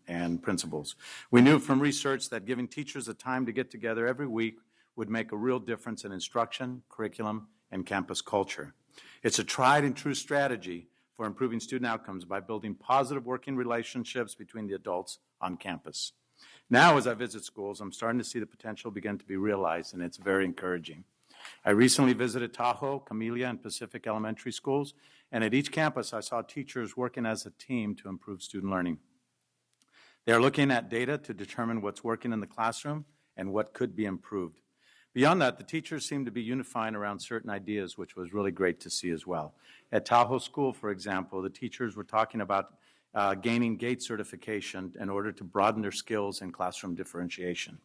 principals. We knew from research that giving teachers a time to get together every week would make a real difference in instruction, curriculum, and campus culture. It's a tried and true strategy for improving student outcomes by building positive working relationships between the adults on campus. Now, as I visit schools, I'm starting to see the potential begin to be realized, and it's very encouraging. I recently visited Tahoe, Camellia, and Pacific elementary schools, and at each campus I saw teachers working as a team to improve student learning. They are looking at data to determine what's working in the classroom and what could be improved. Beyond that, the teachers seem to be unifying around certain ideas, which was really great to see as well. At Tahoe School, for example, the teachers were talking about gaining GATE certification in order to broaden their skills in classroom differentiation.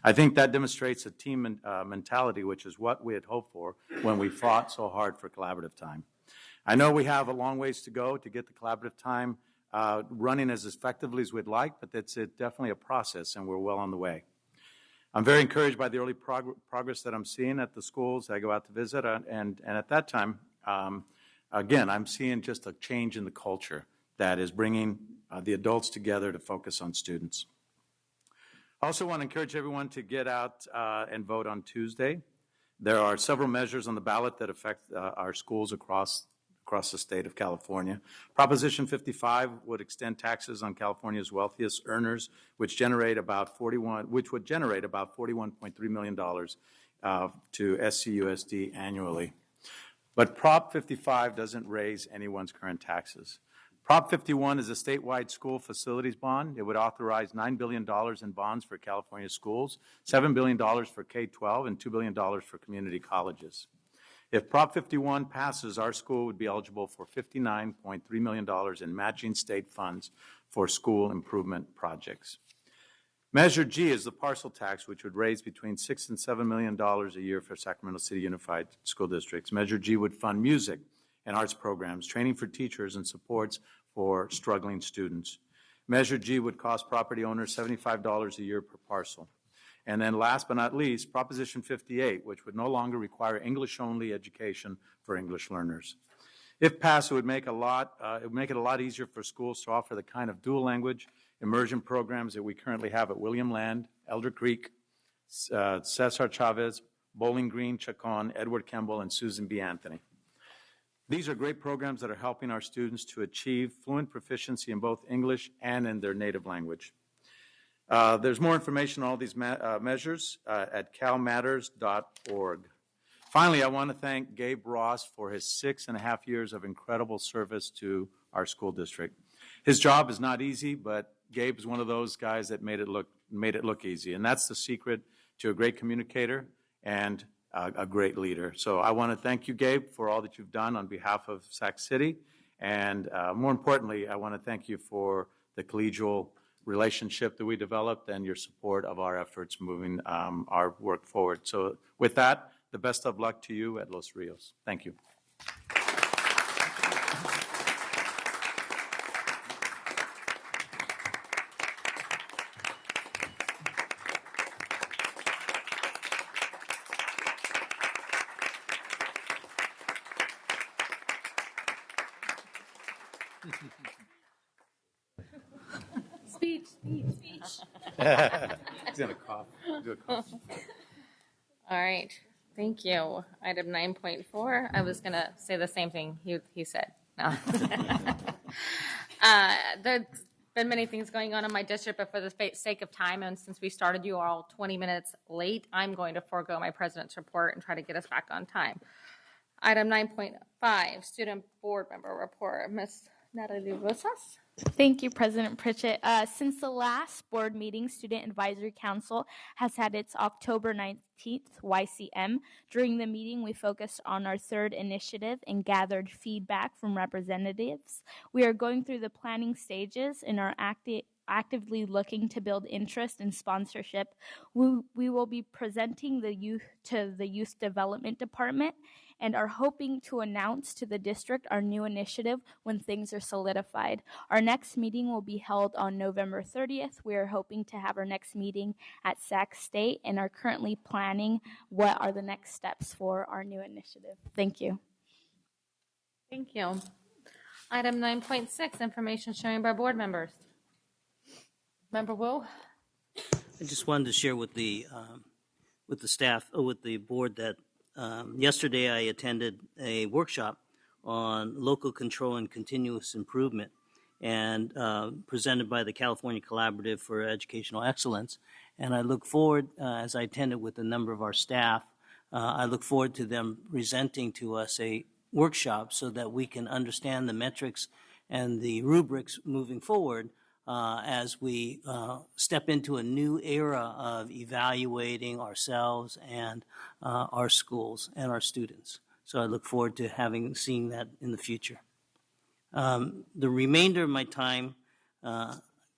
I think that demonstrates a team mentality, which is what we had hoped for when we fought so hard for collaborative time. I know we have a long ways to go to get the collaborative time running as effectively as we'd like, but it's definitely a process, and we're well on the way. I'm very encouraged by the early progress that I'm seeing at the schools I go out to visit, and at that time, again, I'm seeing just a change in the culture that is bringing the adults together to focus on students. I also want to encourage everyone to get out and vote on Tuesday. There are several measures on the ballot that affect our schools across the state of California. Proposition 55 would extend taxes on California's wealthiest earners, which would generate about $41.3 million to SCUSD annually. But Prop 55 doesn't raise anyone's current taxes. Prop 51 is a statewide school facilities bond. It would authorize $9 billion in bonds for California schools, $7 billion for K-12, and $2 billion for community colleges. If Prop 51 passes, our school would be eligible for $59.3 million in matching state funds for school improvement projects. Measure G is the parcel tax, which would raise between $6 and $7 million a year for Sacramento City Unified School Districts. Measure G would fund music and arts programs, training for teachers, and supports for struggling students. Measure G would cost property owners $75 a year per parcel. And then last but not least, Proposition 58, which would no longer require English-only education for English learners. If passed, it would make it a lot easier for schools to offer the kind of dual language immersion programs that we currently have at William Land, Elder Creek, Cesar Chavez, Bowling Green, Chacon, Edward Kimball, and Susan B. Anthony. These are great programs that are helping our students to achieve fluent proficiency in both English and in their native language. There's more information on all these measures at calmatters.org. Finally, I want to thank Gabe Ross for his 6.5 years of incredible service to our school district. His job is not easy, but Gabe is one of those guys that made it look easy, and that's the secret to a great communicator and a great leader. So I want to thank you, Gabe, for all that you've done on behalf of Sac City, and more importantly, I want to thank you for the collegial relationship that we developed and your support of our efforts moving our work forward. So with that, the best of luck to you at Los Rios. Thank you. Speech. He's going to cough. Do a cough. All right. Thank you. Item 9.4. I was going to say the same thing he said. No. There's been many things going on in my district, but for the sake of time, and since we started you all 20 minutes late, I'm going to forego my president's report and try to get us back on time. Item 9.5, student board member report. Ms. Natalie Rosas. Thank you, President Pritchett. Since the last board meeting, Student Advisory Council has had its October 19th YCM. During the meeting, we focused on our third initiative and gathered feedback from representatives. We are going through the planning stages and are actively looking to build interest and sponsorship. We will be presenting to the Youth Development Department and are hoping to announce to the district our new initiative when things are solidified. Our next meeting will be held on November 30th. We are hoping to have our next meeting at Sac State and are currently planning what are the next steps for our new initiative. Thank you. Thank you. Item 9.6, information sharing by board members. Member Wu? I just wanted to share with the staff, with the board, that yesterday I attended a workshop on local control and continuous improvement, and presented by the California Collaborative for Educational Excellence. And I look forward, as I attended with a number of our staff, I look forward to them presenting to us a workshop so that we can understand the metrics and the rubrics moving forward as we step into a new era of evaluating ourselves and our schools and our students. So I look forward to seeing that in the future. The remainder of my time,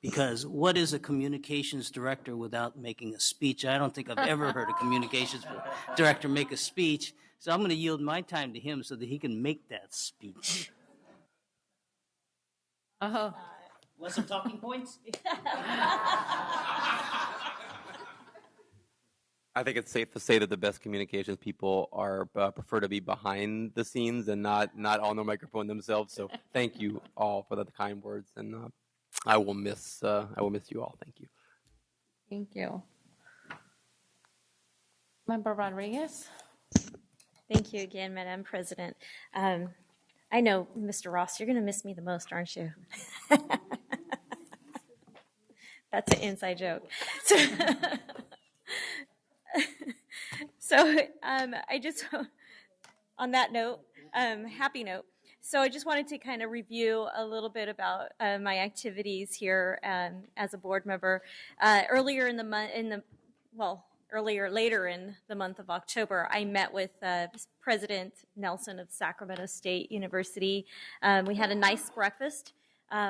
because what is a communications director without making a speech? I don't think I've ever heard a communications director make a speech. So I'm going to yield my time to him so that he can make that speech. Oh. Want some talking points? I think it's safe to say that the best communications people are prefer to be behind the scenes and not on the microphone themselves. So thank you all for the kind words, and I will miss you all. Thank you. Thank you. Member Rodriguez? Thank you again, Madam President. I know, Mr. Ross, you're going to miss me the most, aren't you? That's an inside joke. So I just, on that note, happy note. So I just wanted to kind of review a little bit about my activities here as a board member. Later in the month of October, I met with President Nelson of Sacramento State University. We had a nice breakfast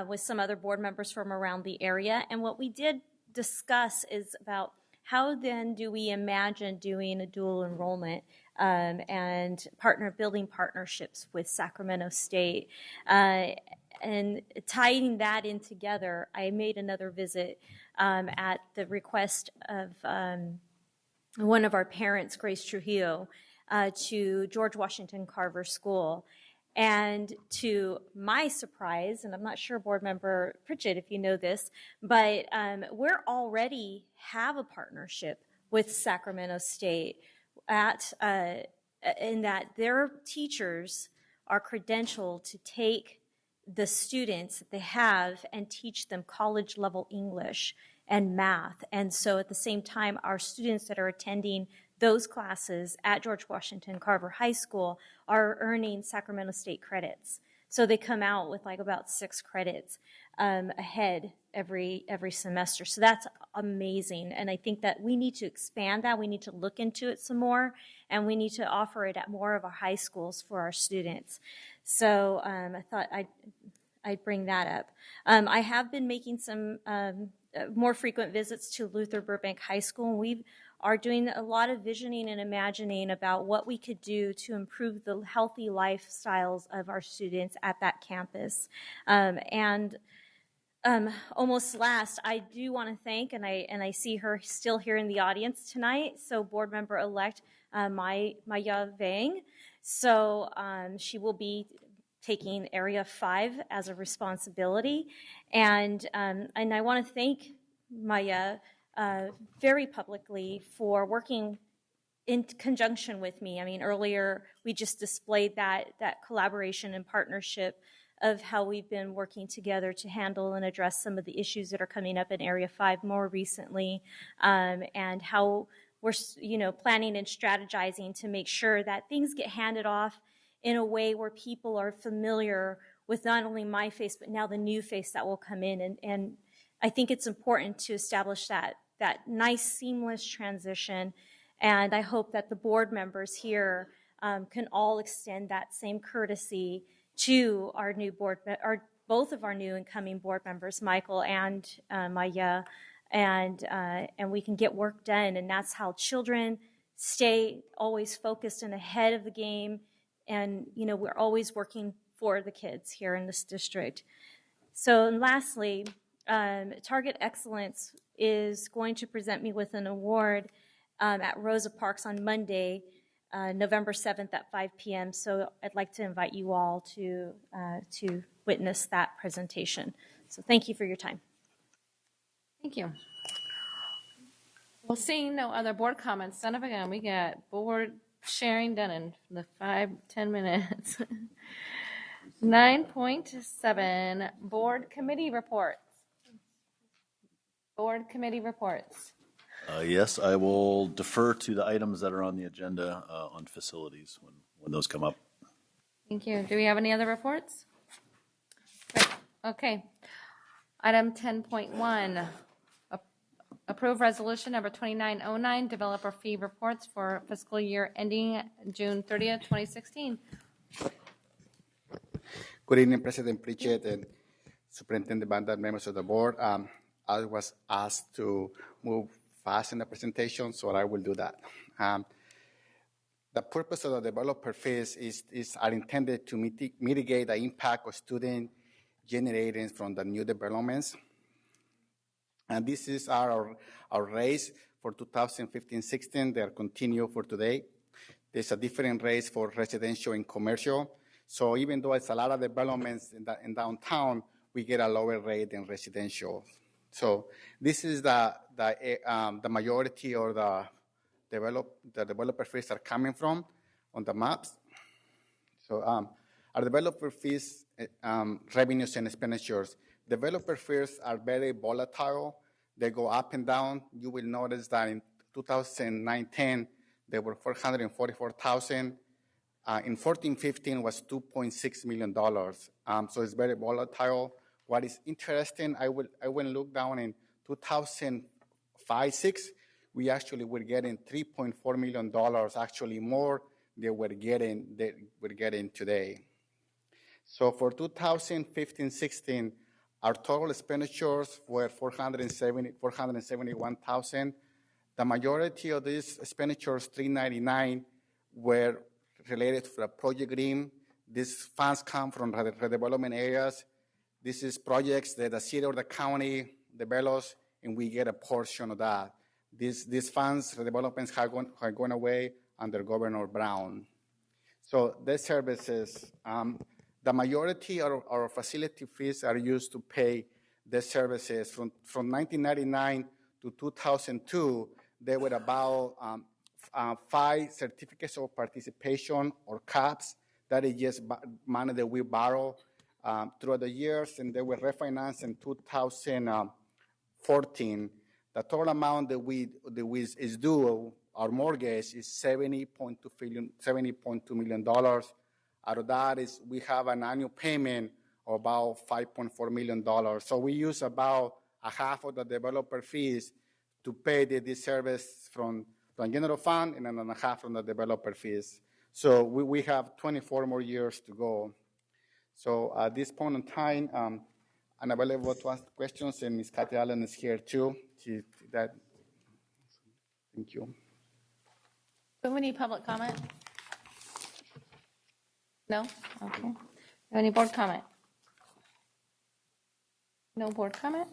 with some other board members from around the area. And what we did discuss is about how then do we imagine doing a dual enrollment and building partnerships with Sacramento State. And tying that in together, I made another visit at the request of one of our parents, Grace Trujillo, to George Washington Carver School. And to my surprise, and I'm not sure, Board Member Pritchett, if you know this, but we already have a partnership with Sacramento State in that their teachers are credentialed to take the students that they have and teach them college-level English. and math. And so at the same time, our students that are attending those classes at George Washington Carver High School are earning Sacramento State credits. So they come out with like about 6 credits ahead every semester. So that's amazing. And I think that we need to expand that. We need to look into it some more, and we need to offer it at more of our high schools for our students. So I thought I'd bring that up. I have been making some more frequent visits to Luther Burbank High School, and we are doing a lot of visioning and imagining about what we could do to improve the healthy lifestyles of our students at that campus. Almost last, I do want to thank, and I see her still here in the audience tonight, so Board Member-elect Maya Vang. So she will be taking Area 5 as a responsibility. And I want to thank Maya very publicly for working in conjunction with me. I mean, earlier we just displayed that collaboration and partnership of how we've been working together to handle and address some of the issues that are coming up in Area 5 more recently, and how we're planning and strategizing to make sure that things get handed off in a way where people are familiar with not only my face, but now the new face that will come in. And I think it's important to establish that nice, seamless transition. And I hope that the board members here can all extend that same courtesy to our new both of our new incoming board members, Michael and Maya, and we can get work done. And that's how children stay always focused and ahead of the game. And, we're always working for the kids here in this district. So, and lastly, Target Excellence is going to present me with an award at Rosa Parks on Monday, November 7th at 5 p.m. So I'd like to invite you all to witness that presentation. So thank you for your time. Thank you. Well, seeing no other board comments, son of a gun, we got board sharing done in the 5-10 minutes. 9.7, board committee reports. Board committee reports. Yes, I will defer to the items that are on the agenda on facilities when those come up. Thank you. Do we have any other reports? Great. Okay. Item 10.1, approve resolution number 2909, developer fee reports for fiscal year ending June 30th, 2016. Good evening, President Pritchett and Superintendent Banda, members of the board. I was asked to move fast in the presentation, so I will do that. The purpose of the developer fees are intended to mitigate the impact of student generated from the new developments. And this is our rates for 2015-16. They are continued for today. There's a different rates for residential and commercial. So even though it's a lot of developments in downtown, we get a lower rate than residential. So this is the majority or the developer fees are coming from on the maps. So our developer fees, revenues and expenditures. Developer fees are very volatile. They go up and down. You will notice that in 2019, they were $444,000. In 14-15 was $2.6 million. So it's very volatile. What is interesting, I went look down in 2005-6, we actually were getting $3.4 million, actually more than we're getting today. So for 2015-16, our total expenditures were $471,000. The majority of these expenditures, $399, were related to the project green. These funds come from redevelopment areas. This is projects that the city or the county develops, and we get a portion of that. These funds, redevelopments are going away under Governor Brown. So the services, the majority of our facility fees are used to pay the services. From 1999 to 2002, there were about 5 certificates of participation or CAPs. That is just money that we borrow throughout the years, and they were refinanced in 2004 14. The total amount that is due, our mortgage, is $70.2 million. Out of that we have an annual payment of about $5.4 million. So we use about a half of the developer fees to pay this service from the general fund, and then a half from the developer fees. So we have 24 more years to go. So at this point in time, I'm available to ask questions, and Ms. Kathy Allen is here too. Thank you. Do we need public comment? No? Okay. Any board comment? No board comment?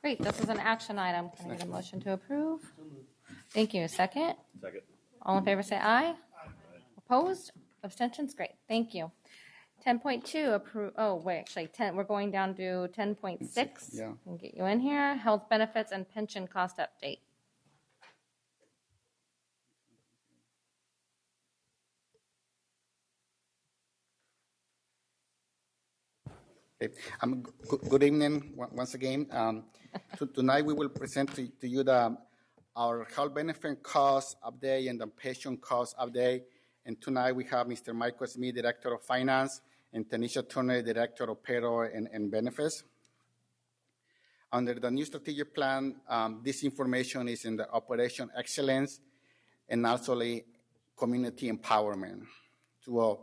Great, this is an action item. Can I get a motion to approve? Thank you. Second? Second. All in favor say aye. Opposed? Abstentions? Great, thank you. 10.2, approve, oh, wait, actually, 10, we're going down to 10.6. Yeah. We'll get you in here. Health benefits and pension cost update. Okay. Good evening once again. Tonight we will present to you our health benefit cost update and the pension cost update. And tonight we have Mr. Michael Smith, Director of Finance, and Tanisha Turner, Director of Payroll and Benefits. Under the new strategic plan, this information is in the operation excellence and also community empowerment. So what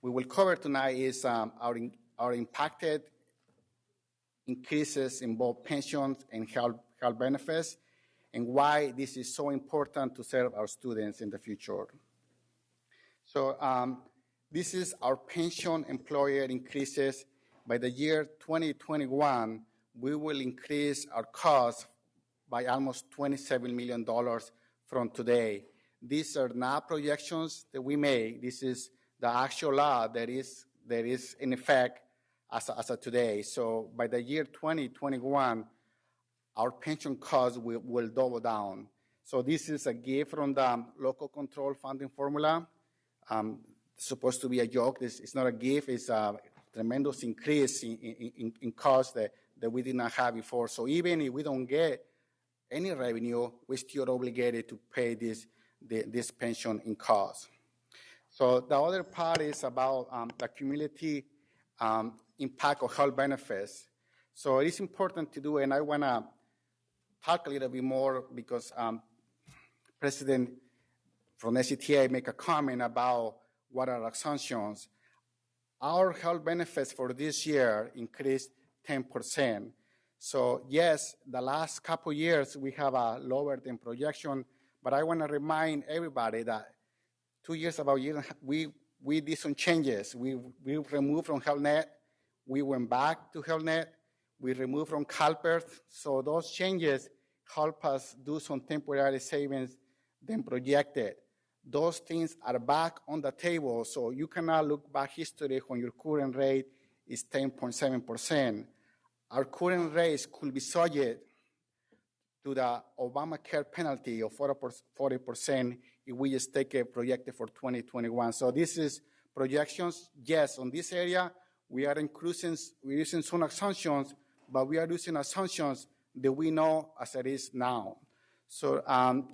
we will cover tonight is our impacted increases in both pensions and health benefits, and why this is so important to serve our students in the future. So this is our pension employer increases. By the year 2021, we will increase our costs by almost $27 million from today. These are not projections that we made. This is the actual law that is in effect as of today. So by the year 2021, our pension costs will double down. So this is a gift from the local control funding formula. It's supposed to be a joke. It's not a gift. It's a tremendous increase in costs that we did not have before. So even if we don't get any revenue, we're still obligated to pay this pension in cost. So the other part is about the cumulative impact of health benefits. So it's important to do, and I want to talk a little bit more because President from SCTA make a comment about what are assumptions. Our health benefits for this year increased 10%. So yes, the last couple years we have a lower than projection, but I want to remind everybody that 2 years about we did some changes. We removed from HealthNet, we went back to HealthNet, we removed from CalPERS. So those changes help us do some temporary savings than projected. Those things are back on the table, so you cannot look back history when your current rate is 10.7%. Our current rates could be subject to the Obamacare penalty of 40% if we just take a projected for 2021. So this is projections. Yes, on this area, we're using some assumptions, but we are using assumptions that we know as it is now. So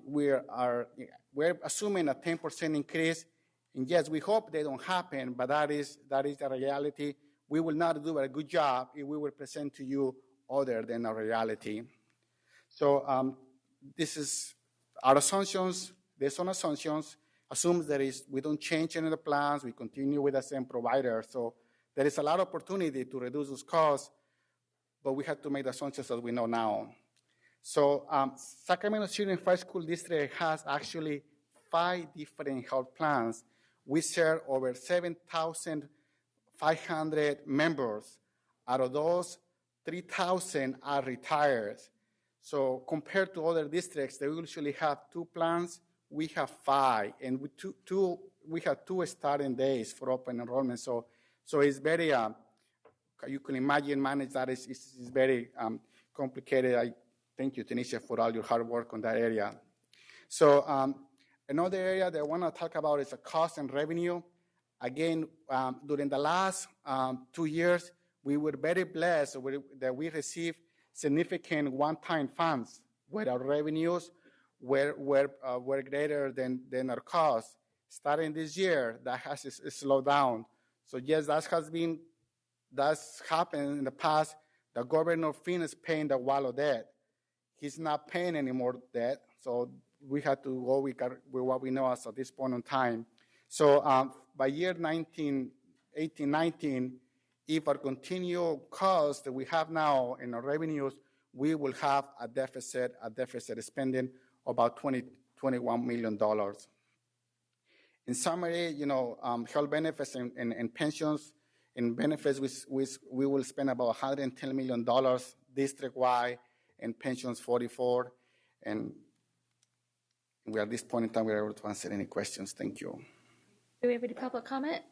we're assuming a 10% increase, and yes, we hope they don't happen, but that is the reality. We will not do a good job if we will present to you other than a reality. So this is our assumptions. There's some assumptions. Assumes we don't change any of the plans. We continue with the same provider. So there is a lot of opportunity to reduce those costs, but we have to make the assumptions that we know now. So Sacramento Unified School District has actually 5 different health plans. We serve over 7,500 members. Out of those, 3,000 are retired. So compared to other districts, they usually have 2 plans. We have 5, and we have 2 starting days for open enrollment. So it's very, you can imagine manage that is very complicated. I thank you, Tanisha, for all your hard work on that area. So another area that I want to talk about is the cost and revenue. Again, during the last 2 years, we were very blessed that we received significant one-time funds where our revenues were greater than our costs. Starting this year, that has slowed down. So yes, that's happened in the past. The governor of Phoenix paying the Wallow debt. He's not paying any more debt, so we had to go with what we know as at this point in time. So by year 19, if our continual costs that we have now in our revenues, we will have a deficit spending about $21 million. In summary, health benefits and pensions. In benefits, we will spend about $110 million district-wide, and pensions 44. And we at this point in time, we're able to answer any questions. Thank you. Do we have any public comment?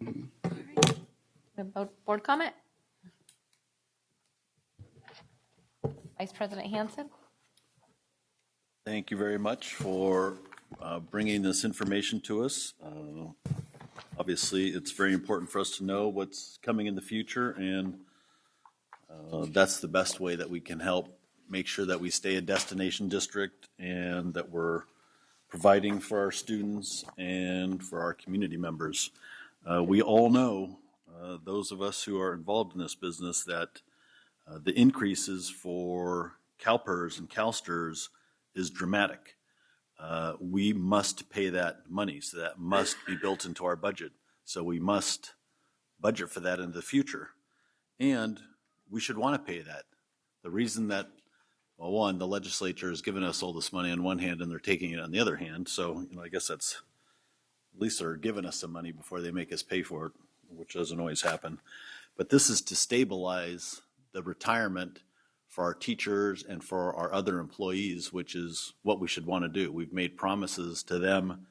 All right. Board comment? Vice President Hansen? Thank you very much for bringing this information to us. Obviously, it's very important for us to know what's coming in the future, and that's the best way that we can help make sure that we stay a destination district and that we're providing for our students and for our community members. We all know, those of us who are involved in this business, that the increases for CalPERS and CalSTRS is dramatic. We must pay that money, so that must be built into our budget. So we must budget for that in the future. And we should want to pay that. The reason that, well, one, the legislature has given us all this money on one hand and they're taking it on the other hand. So, I guess that's, at least they're giving us some money before they make us pay for it, which doesn't always happen. But this is to stabilize the retirement for our teachers and for our other employees, which is what we should want to do. We've made promises to them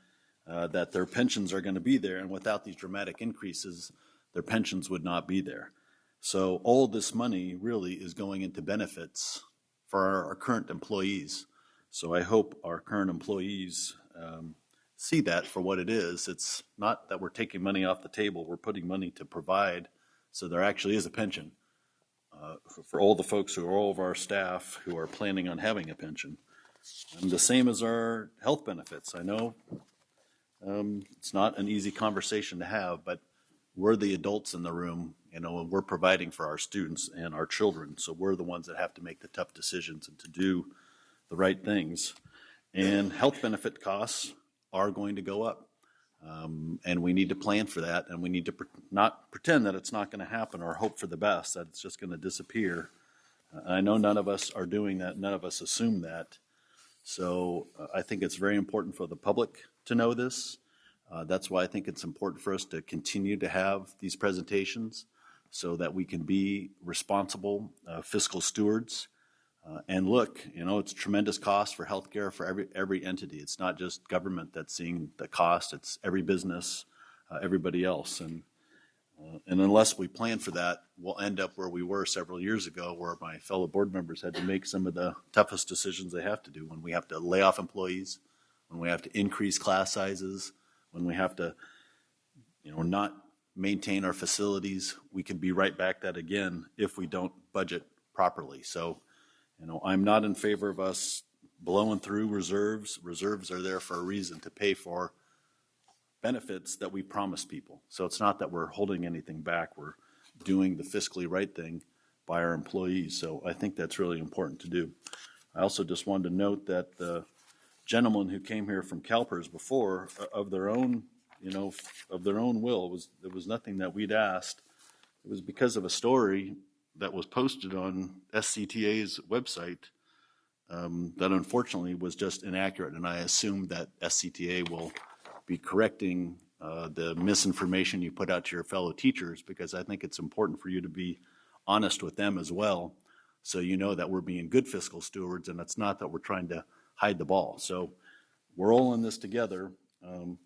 that their pensions are going to be there, and without these dramatic increases, their pensions would not be there. So all this money really is going into benefits for our current employees. So I hope our current employees see that for what it is. It's not that we're taking money off the table, we're putting money to provide, so there actually is a pension for all the folks who are all of our staff who are planning on having a pension. And the same as our health benefits. I know it's not an easy conversation to have, but we're the adults in the room, and we're providing for our students and our children. So we're the ones that have to make the tough decisions and to do the right things. And health benefit costs are going to go up. And we need to plan for that, and we need to not pretend that it's not going to happen or hope for the best, that it's just going to disappear. I know none of us are doing that. None of us assume that. So I think it's very important for the public to know this. That's why I think it's important for us to continue to have these presentations so that we can be responsible fiscal stewards. And look, it's tremendous cost for healthcare for every entity. It's not just government that's seeing the cost. It's every business, everybody else. And unless we plan for that, we'll end up where we were several years ago, where my fellow board members had to make some of the toughest decisions they have to do, when we have to lay off employees, when we have to increase class sizes, when we have to, not maintain our facilities. We could be right back that again if we don't budget properly. So, I'm not in favor of us blowing through reserves. Reserves are there for a reason, to pay for benefits that we promise people. So it's not that we're holding anything back. We're doing the fiscally right thing by our employees. So I think that's really important to do. I also just wanted to note that the gentleman who came here from CalPERS before, of their own will, there was nothing that we'd asked. It was because of a story that was posted on SCTA's website that unfortunately was just inaccurate. And I assume that SCTA will be correcting the misinformation you put out to your fellow teachers, because I think it's important for you to be honest with them as well, so you know that we're being good fiscal stewards and it's not that we're trying to hide the ball. So we're all in this together, and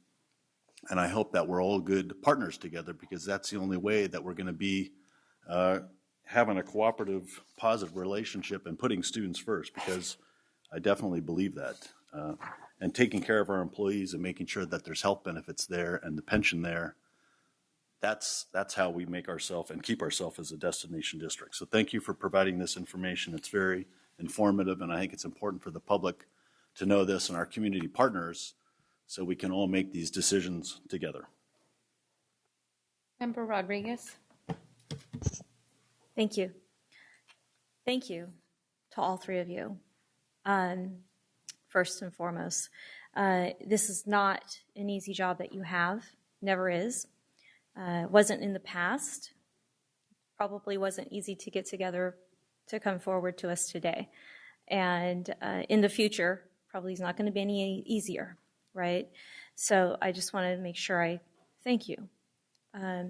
I hope that we're all good partners together, because that's the only way that we're going to be having a cooperative, positive relationship and putting students first, because I definitely believe that. And taking care of our employees and making sure that there's health benefits there and the pension there, that's how we make ourselves and keep ourselves as a destination district. So thank you for providing this information. It's very informative, and I think it's important for the public to know this and our community partners so we can all make these decisions together. Member Rodriguez. Thank you. Thank you to all three of you. First and foremost, this is not an easy job that you have, never is. Wasn't in the past, probably wasn't easy to get together to come forward to us today. And in the future, probably is not going to be any easier, right? So I just wanted to make sure I thank you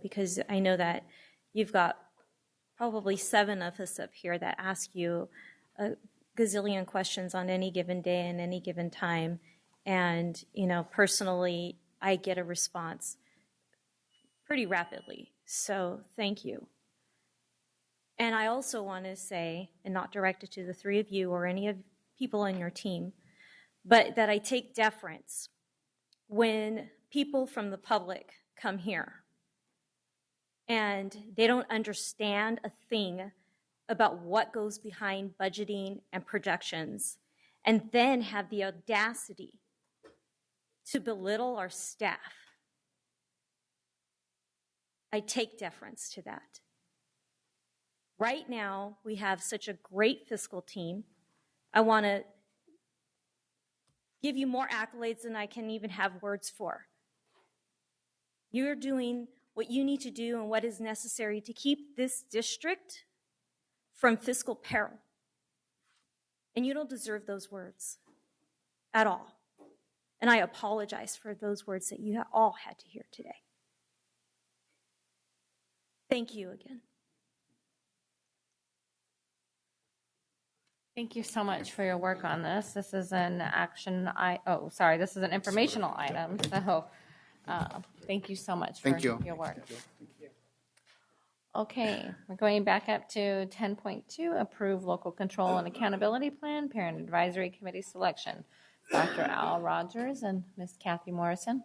because I know that you've got probably 7 of us up here that ask you a gazillion questions on any given day and any given time. And, you know, personally, I get a response pretty rapidly. So thank you. And I also want to say, and not directed to the 3 of you or any of people on your team, but that I take deference when people from the public come here and they don't understand a thing about what goes behind budgeting and projections, and then have the audacity to belittle our staff. I take deference to that. Right now, we have such a great fiscal team. I want to give you more accolades than I can even have words for. You're doing what you need to do and what is necessary to keep this district from fiscal peril. And you don't deserve those words at all. And I apologize for those words that you all had to hear today. Thank you again. Thank you so much for your work on this. This is an this is an informational item. So thank you so much for your work. Thank you. Okay, we're going back up to 10.2, approve local control and accountability plan, parent advisory committee selection. Dr. Al Rogers and Ms. Kathy Morrison.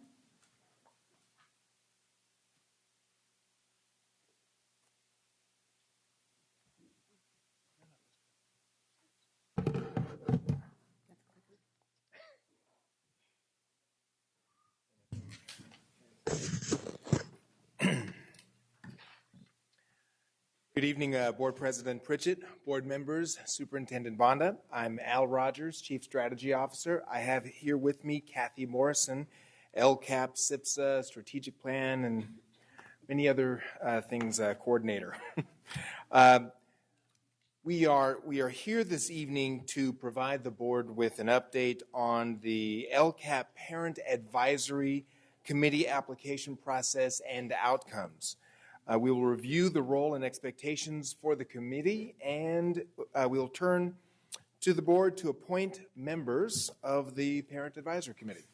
Good evening, Board President Pritchett, board members, Superintendent Bonda. I'm Al Rogers, Chief Strategy Officer. I have here with me Kathy Morrison, LCAP, SIPSA, Strategic Plan, and many other things, Coordinator. We are here this evening to provide the board with an update on the LCAP Parent Advisory Committee application process and outcomes. We will review the role and expectations for the committee, and we'll turn to the board to appoint members of the Parent Advisory Committee.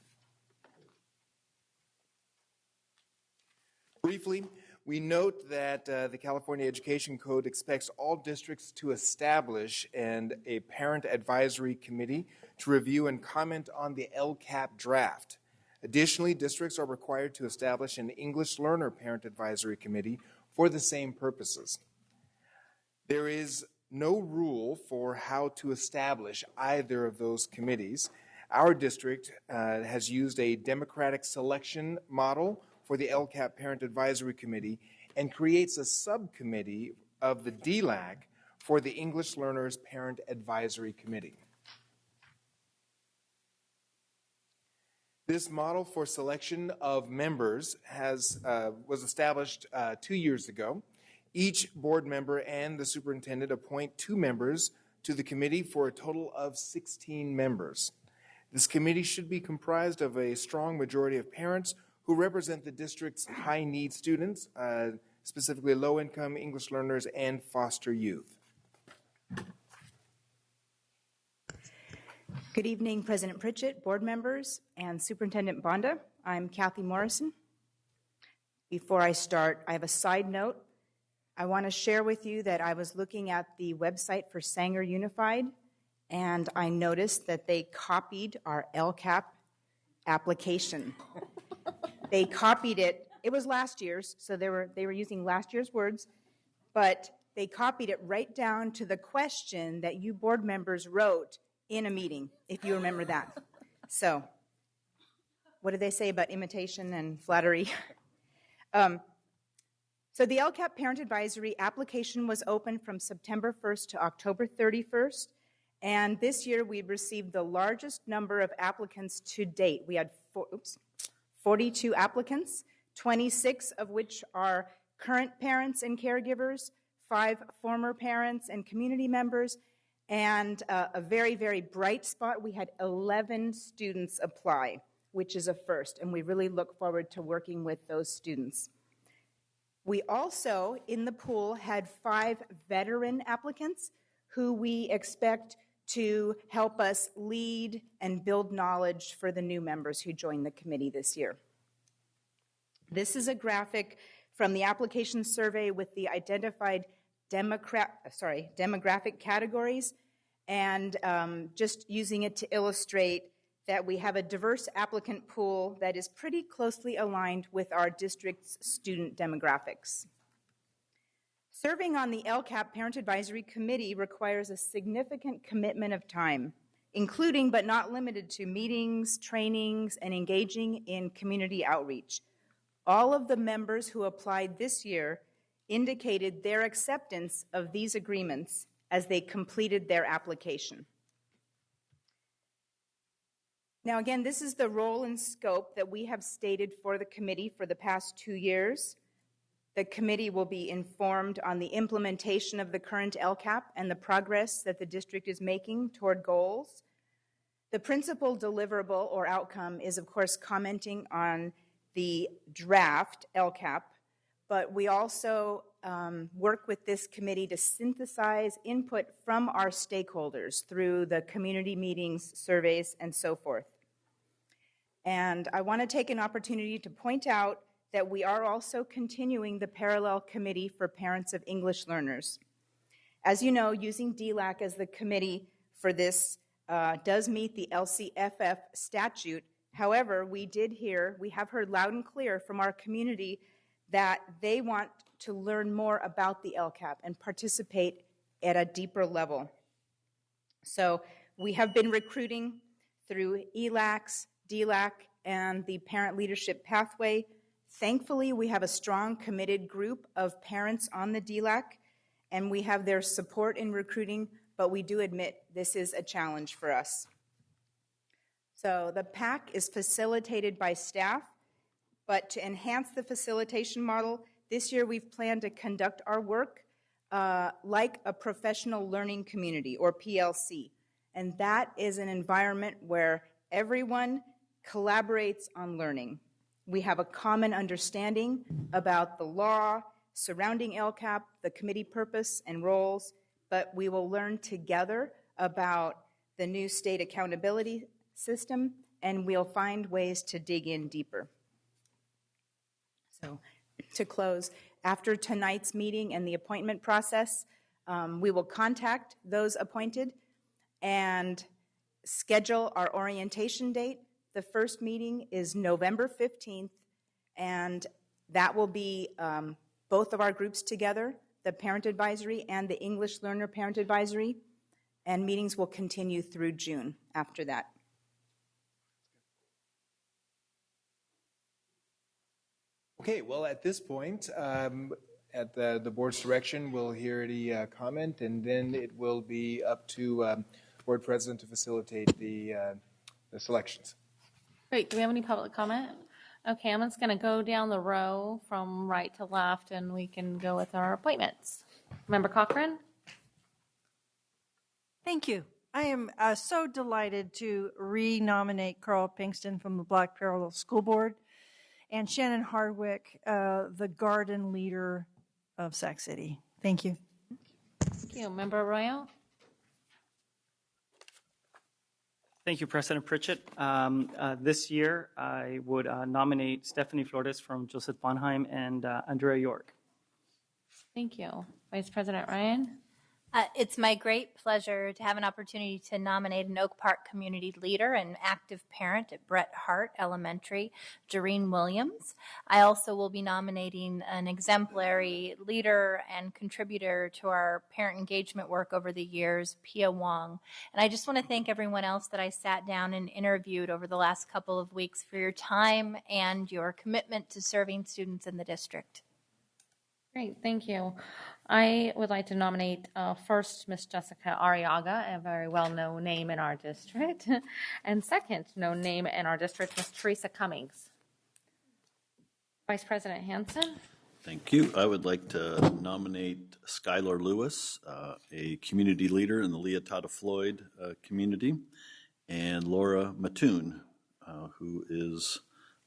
Briefly, we note that the California Education Code expects all districts to establish a Parent Advisory Committee to review and comment on the LCAP draft. Additionally, districts are required to establish an English Learner Parent Advisory Committee for the same purposes. There is no rule for how to establish either of those committees. Our district has used a democratic selection model for the LCAP Parent Advisory Committee and creates a subcommittee of the DLAC for the English Learners Parent Advisory Committee. This model for selection of members was established 2 years ago. Each board member and the superintendent appoint 2 members to the committee for a total of 16 members. This committee should be comprised of a strong majority of parents who represent the district's high-need students, specifically low-income English learners and foster youth. Good evening, President Pritchett, board members, and Superintendent Bonda. I'm Kathy Morrison. Before I start, I have a side note. I want to share with you that I was looking at the website for Sanger Unified, and I noticed that they copied our LCAP application. They copied it it was last year's, so they were using last year's words, but they copied it right down to the question that you board members wrote in a meeting, if you remember that. So, what did they say about imitation and flattery? So the LCAP Parent Advisory application was open from September 1st to October 31st, and this year we received the largest number of applicants to date. We had 42 applicants, 26 of which are current parents and caregivers, 5 former parents and community members, and a very, very bright spot, we had 11 students apply, which is a first, and we really look forward to working with those students. We also, in the pool, had 5 veteran applicants who we expect to help us lead and build knowledge for the new members who joined the committee this year. This is a graphic from the application survey with the identified demographic categories, and just using it to illustrate that we have a diverse applicant pool that is pretty closely aligned with our district's student demographics. Serving on the LCAP Parent Advisory Committee requires a significant commitment of time, including but not limited to meetings, trainings, and engaging in community outreach. All of the members who applied this year indicated their acceptance of these agreements as they completed their application. Now, again, this is the role and scope that we have stated for the committee for the past 2 years. The committee will be informed on the implementation of the current LCAP and the progress that the district is making toward goals. The principal deliverable or outcome is, of course, commenting on the draft LCAP, but we also work with this committee to synthesize input from our stakeholders through the community meetings, surveys, and so forth. And I want to take an opportunity to point out that we are also continuing the Parallel Committee for Parents of English Learners. As you know, using DLAC as the committee for this does meet the LCFF statute. However, we have heard loud and clear from our community that they want to learn more about the LCAP and participate at a deeper level. So we have been recruiting through ELACs, DLAC, and the Parent Leadership Pathway. Thankfully, we have a strong, committed group of parents on the DLAC, and we have their support in recruiting, but we do admit this is a challenge for us. So the PAC is facilitated by staff, but to enhance the facilitation model, this year we've planned to conduct our work like a professional learning community, or PLC. And that is an environment where everyone collaborates on learning. We have a common understanding about the law surrounding LCAP, the committee purpose and roles, but we will learn together about the new state accountability system, and we'll find ways to dig in deeper. So, to close, after tonight's meeting and the appointment process, we will contact those appointed and schedule our orientation date. The first meeting is November 15th, and that will be both of our groups together, the Parent Advisory and the English Learner Parent Advisory, and meetings will continue through June after that. Okay, well, at this point, at the board's direction, we'll hear any comment, and then it will be up to board president to facilitate the selections. Great. Do we have any public comment? Okay, I'm just going to go down the row from right to left, and we can go with our appointments. Member Cochran? Thank you. I am so delighted to re-nominate Carl Pinkston from the Black Parallel School Board and Shannon Hardwick, the garden leader of Sac City. Thank you. Thank you. Member Arroyo? Thank you, President Pritchett. This year, I would nominate Stephanie Flores from Joseph Bonheim and Andrea York. Thank you. Vice President Ryan? It's my great pleasure to have an opportunity to nominate an Oak Park community leader and active parent at Bret Hart Elementary, Jareen Williams. I also will be nominating an exemplary leader and contributor to our parent engagement work over the years, Pia Wong. And I just want to thank everyone else that I sat down and interviewed over the last couple of weeks for your time and your commitment to serving students in the district. Great, thank you. I would like to nominate first Miss Jessica Arriaga, a very well-known name in our district, and second known name in our district, Miss Teresa Cummings. Vice President Hansen. Thank you. I would like to nominate Skylar Lewis, a community leader in the Leotata Floyd community, and Laura Mattoon, who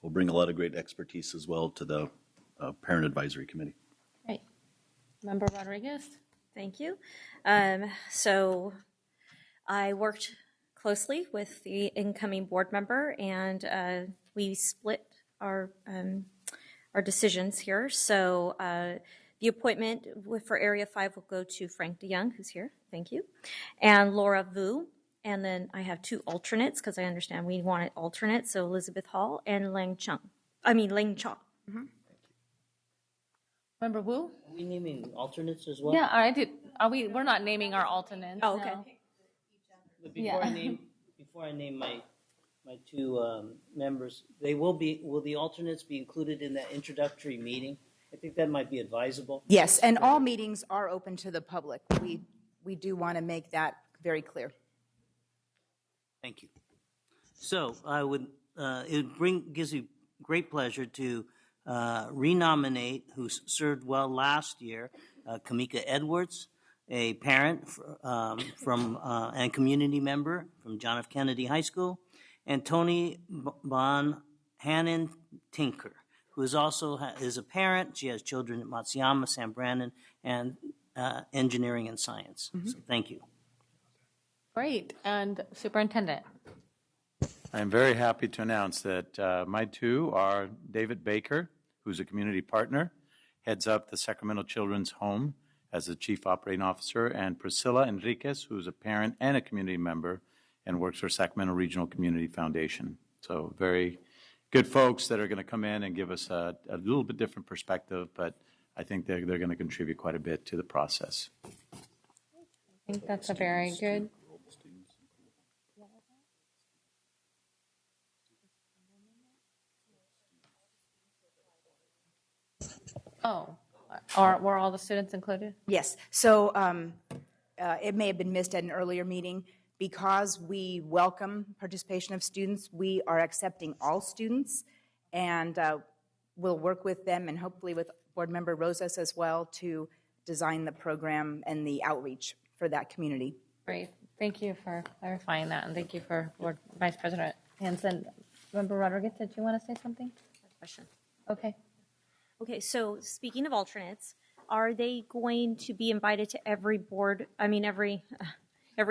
will bring a lot of great expertise as well to the Parent Advisory Committee. Great. Member Rodriguez. Thank you. So I worked closely with the incoming board member, and we split our decisions here. So the appointment for Area 5 will go to Frank DeYoung, who's here. Thank you. And Laura Vu. And then I have two alternates because I understand we wanted alternates. So Elizabeth Hall and Lang Cha. Mm-hmm. Member Wu? Are we naming alternates as well? Yeah, I did. We're not naming our alternates. Oh, okay. No. But before I name my two members, will the alternates be included in that introductory meeting? I think that might be advisable. Yes, and all meetings are open to the public. We do want to make that very clear. Thank you. So gives me great pleasure to renominate, who served well last year, Kamika Edwards, a parent and community member from John F. Kennedy High School, and Tony Bon Hannon Tinker, who is a parent. She has children at Matsuyama, San Brandon, and engineering and science. Mm-hmm. So thank you. Great. And Superintendent. I'm very happy to announce that my two are David Baker, who's a community partner, heads up the Sacramento Children's Home as the Chief Operating Officer, and Priscilla Enriquez, who's a parent and a community member and works for Sacramento Regional Community Foundation. So very good folks that are going to come in and give us a little bit different perspective, but I think they're going to contribute quite a bit to the process. I think that's a very good. Oh, were all the students included? Yes. So it may have been missed at an earlier meeting. Because we welcome participation of students, we are accepting all students, and we'll work with them and hopefully with Board Member Rosas as well to design the program and the outreach for that community. Great. Thank you for clarifying that, and thank you for Board Vice President Hansen. Member Rodriguez, did you want to say something? Question. Okay. Okay, so speaking of alternates, are they going to be invited to every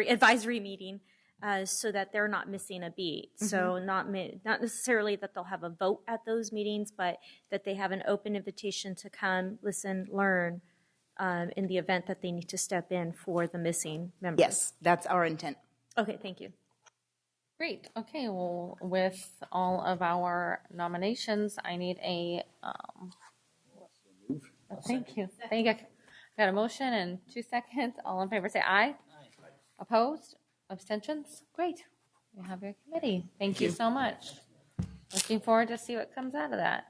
advisory meeting so that they're not missing a beat? Mm-hmm. So not necessarily that they'll have a vote at those meetings, but that they have an open invitation to come, listen, learn in the event that they need to step in for the missing members. Yes, that's our intent. Okay, thank you. Great. Okay, well, with all of our nominations, I need a thank you. I got a motion and 2 seconds. All in favor say aye. Opposed? Abstentions? Great. You have your committee. Thank you so much. Looking forward to see what comes out of that.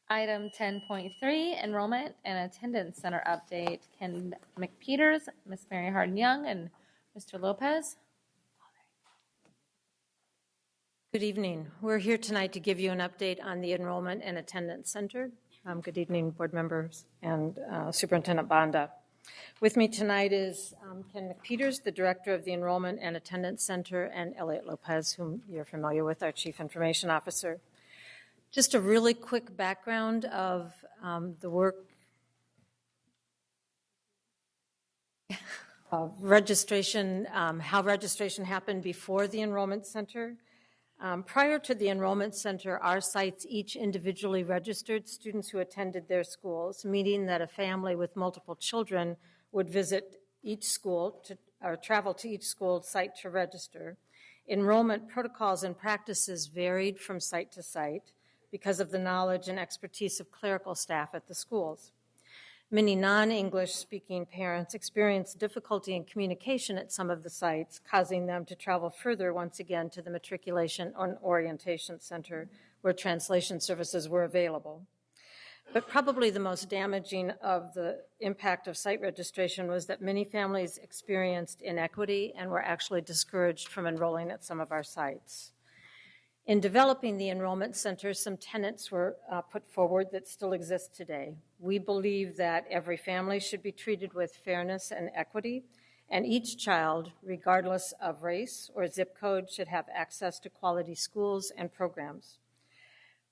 Item 10.3, Enrollment and Attendance Center Update. Ken McPeters, Ms. Mary Harden-Young, and Mr. Lopez. Good evening. We're here tonight to give you an update on the Enrollment and Attendance Center. Good evening, board members and Superintendent Banda. With me tonight is Ken McPeters, the Director of the Enrollment and Attendance Center, and Elliot Lopez, whom you're familiar with, our Chief Information Officer. Just a really quick background of the work of registration, how registration happened before the Enrollment Center. Prior to the enrollment center, our sites each individually registered students who attended their schools, meaning that a family with multiple children would visit each school or travel to each school site to register. Enrollment protocols and practices varied from site to site because of the knowledge and expertise of clerical staff at the schools. Many non-English speaking parents experienced difficulty in communication at some of the sites, causing them to travel further once again to the matriculation or orientation center where translation services were available. But probably the most damaging of the impact of site registration was that many families experienced inequity and were actually discouraged from enrolling at some of our sites. In developing the enrollment center, some tenets were put forward that still exist today. We believe that every family should be treated with fairness and equity, and each child, regardless of race or zip code, should have access to quality schools and programs.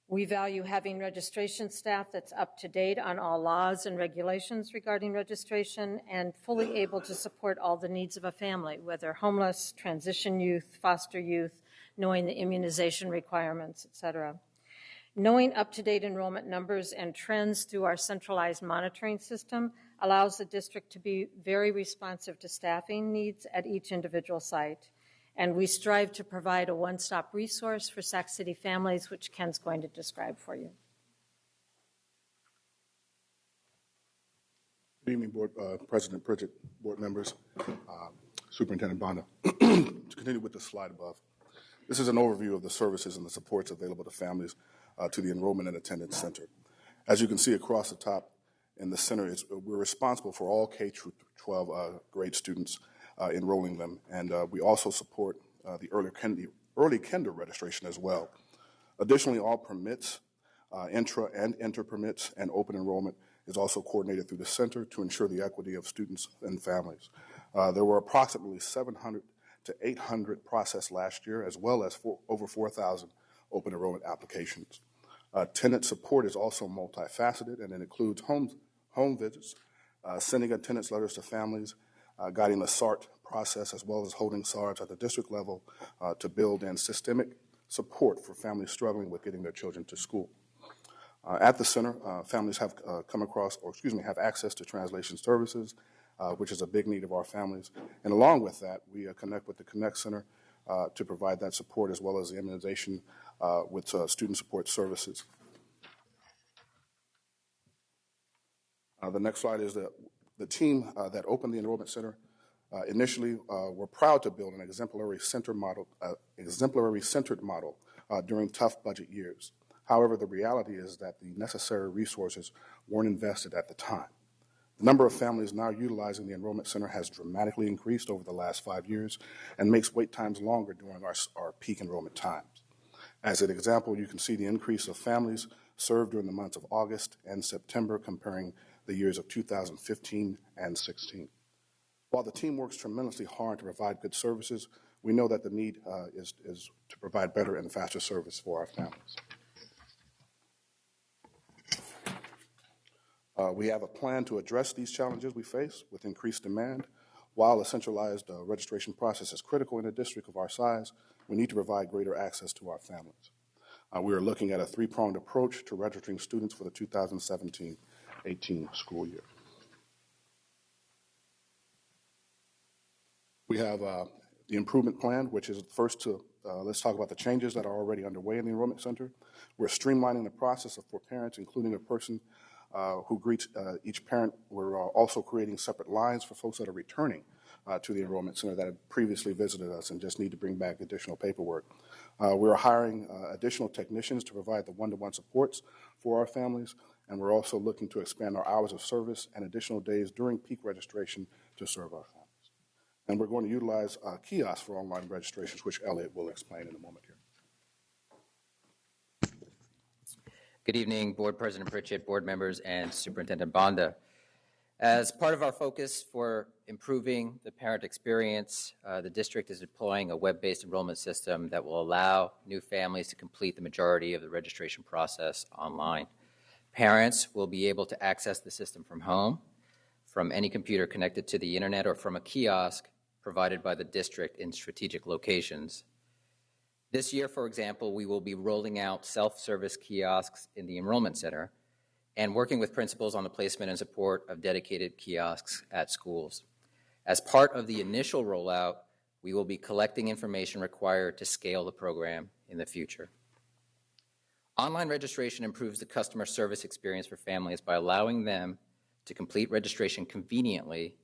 We value having registration staff that's up to date on all laws and regulations regarding registration and fully able to support all the needs of a family, whether homeless, transition youth, foster youth, knowing the immunization requirements, et cetera. Knowing up-to-date enrollment numbers and trends through our centralized monitoring system allows the district to be very responsive to staffing needs at each individual site. And we strive to provide a one-stop resource for Sac City families, which Ken's going to describe for you. Good evening, Board President Pritchett, board members, Superintendent Bonda. To continue with the slide above, this is an overview of the services and the supports available to families to the Enrollment and Attendance Center. As you can see across the top in the center, we're responsible for all K-12 grade students, enrolling them, and we also support the early kinder registration as well. Additionally, all permits, intra and inter permits, and open enrollment is also coordinated through the center to ensure the equity of students and families. There were approximately 700 to 800 processed last year, as well as over 4,000 open enrollment applications. Tenant support is also multifaceted, and it includes home visits, sending attendance letters to families, guiding the SART process, as well as holding SARTs at the district level to build in systemic support for families struggling with getting their children to school. At the center, families have have access to translation services, which is a big need of our families. And along with that, we connect with the Connect Center to provide that support, as well as the immunization with student support services. The next slide is the team that opened the Enrollment Center. Initially, were proud to build an exemplary-centered model during tough budget years. However, the reality is that the necessary resources weren't invested at the time. The number of families now utilizing the Enrollment Center has dramatically increased over the last 5 years and makes wait times longer during our peak enrollment times. As an example, you can see the increase of families served during the months of August and September, comparing the years of 2015 and 16. While the team works tremendously hard to provide good services, we know that the need is to provide better and faster service for our families. We have a plan to address these challenges we face with increased demand. While a centralized registration process is critical in a district of our size, we need to provide greater access to our families. We are looking at a three-pronged approach to registering students for the 2017-18 school year. We have the improvement plan, which is first to, let's talk about the changes that are already underway in the Enrollment Center. We're streamlining the process for parents, including a person who greets each parent. We're also creating separate lines for folks that are returning to the Enrollment Center that had previously visited us and just need to bring back additional paperwork. We're hiring additional technicians to provide the one-to-one supports for our families, and we're also looking to expand our hours of service and additional days during peak registration to serve our families. And we're going to utilize kiosks for online registrations, which Elliot will explain in a moment here. Good evening, Board President Pritchett, board members, and Superintendent Bonda. As part of our focus for improving the parent experience, the district is deploying a web-based enrollment system that will allow new families to complete the majority of the registration process online. Parents will be able to access the system from home, from any computer connected to the internet, or from a kiosk provided by the district in strategic locations. This year, for example, we will be rolling out self-service kiosks in the Enrollment Center and working with principals on the placement and support of dedicated kiosks at schools. As part of the initial rollout, we will be collecting information required to scale the program in the future. Online registration improves the customer service experience for families by allowing them to complete registration conveniently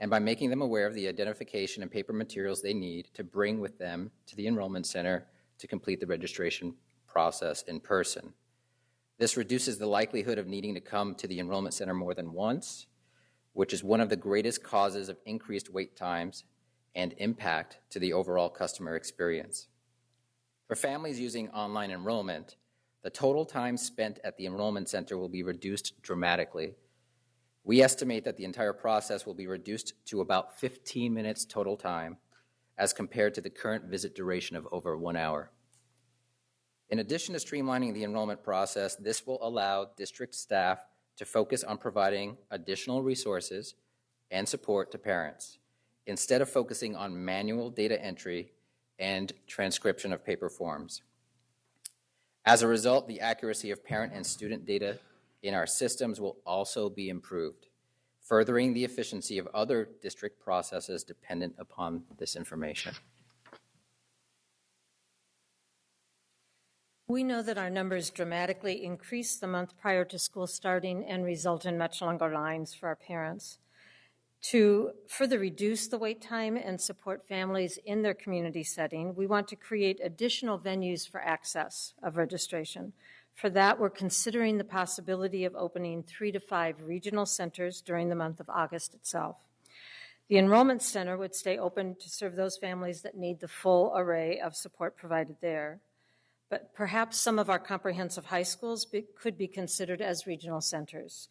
and by making them aware of the identification and paper materials they need to bring with them to the Enrollment Center to complete the registration process in person. This reduces the likelihood of needing to come to the Enrollment Center more than once, which is one of the greatest causes of increased wait times and impact to the overall customer experience. For families using online enrollment, the total time spent at the Enrollment Center will be reduced dramatically. We estimate that the entire process will be reduced to about 15 minutes total time as compared to the current visit duration of over 1 hour. In addition to streamlining the enrollment process, this will allow district staff to focus on providing additional resources and support to parents, instead of focusing on manual data entry and transcription of paper forms. As a result, the accuracy of parent and student data in our systems will also be improved, furthering the efficiency of other district processes dependent upon this information. We know that our numbers dramatically increase the month prior to school starting and result in much longer lines for our parents. To further reduce the wait time and support families in their community setting, we want to create additional venues for access of registration. For that, we're considering the possibility of opening 3 to 5 regional centers during the month of August itself. The Enrollment Center would stay open to serve those families that need the full array of support provided there. But perhaps some of our comprehensive high schools could be considered as regional centers.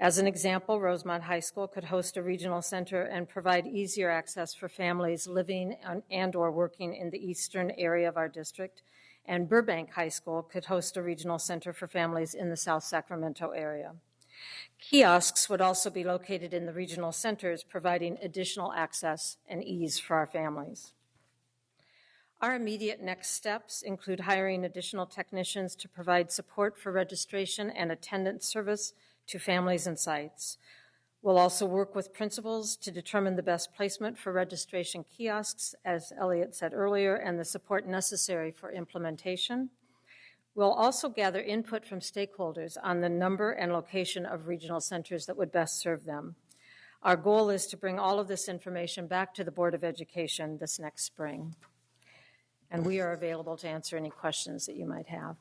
As an example, Rosemont High School could host a regional center and provide easier access for families living and or working in the eastern area of our district. And Burbank High School could host a regional center for families in the South Sacramento area. Kiosks would also be located in the regional centers, providing additional access and ease for our families. Our immediate next steps include hiring additional technicians to provide support for registration and attendance service to families and sites. We'll also work with principals to determine the best placement for registration kiosks, as Elliot said earlier, and the support necessary for implementation. We'll also gather input from stakeholders on the number and location of regional centers that would best serve them. Our goal is to bring all of this information back to the Board of Education this next spring. And we are available to answer any questions that you might have.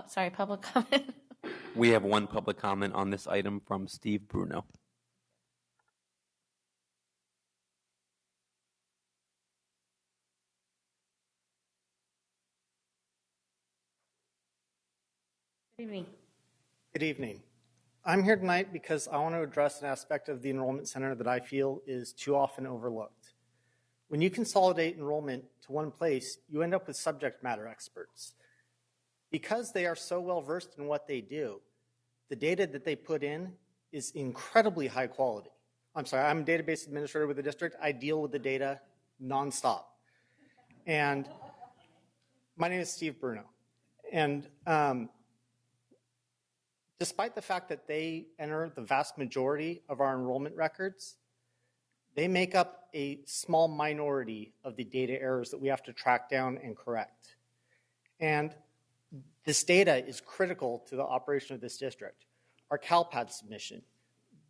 Sorry, public comment. We have one public comment on this item from Steve Bruno. Good evening. Good evening. I'm here tonight because I want to address an aspect of the Enrollment Center that I feel is too often overlooked. When you consolidate enrollment to one place, you end up with subject matter experts. Because they are so well versed in what they do, the data that they put in is incredibly high quality. I'm sorry, I'm a database administrator with the district. I deal with the data nonstop. And my name is Steve Bruno. And despite the fact that they enter the vast majority of our enrollment records, they make up a small minority of the data errors that we have to track down and correct. And this data is critical to the operation of this district. Our CalPAD submission,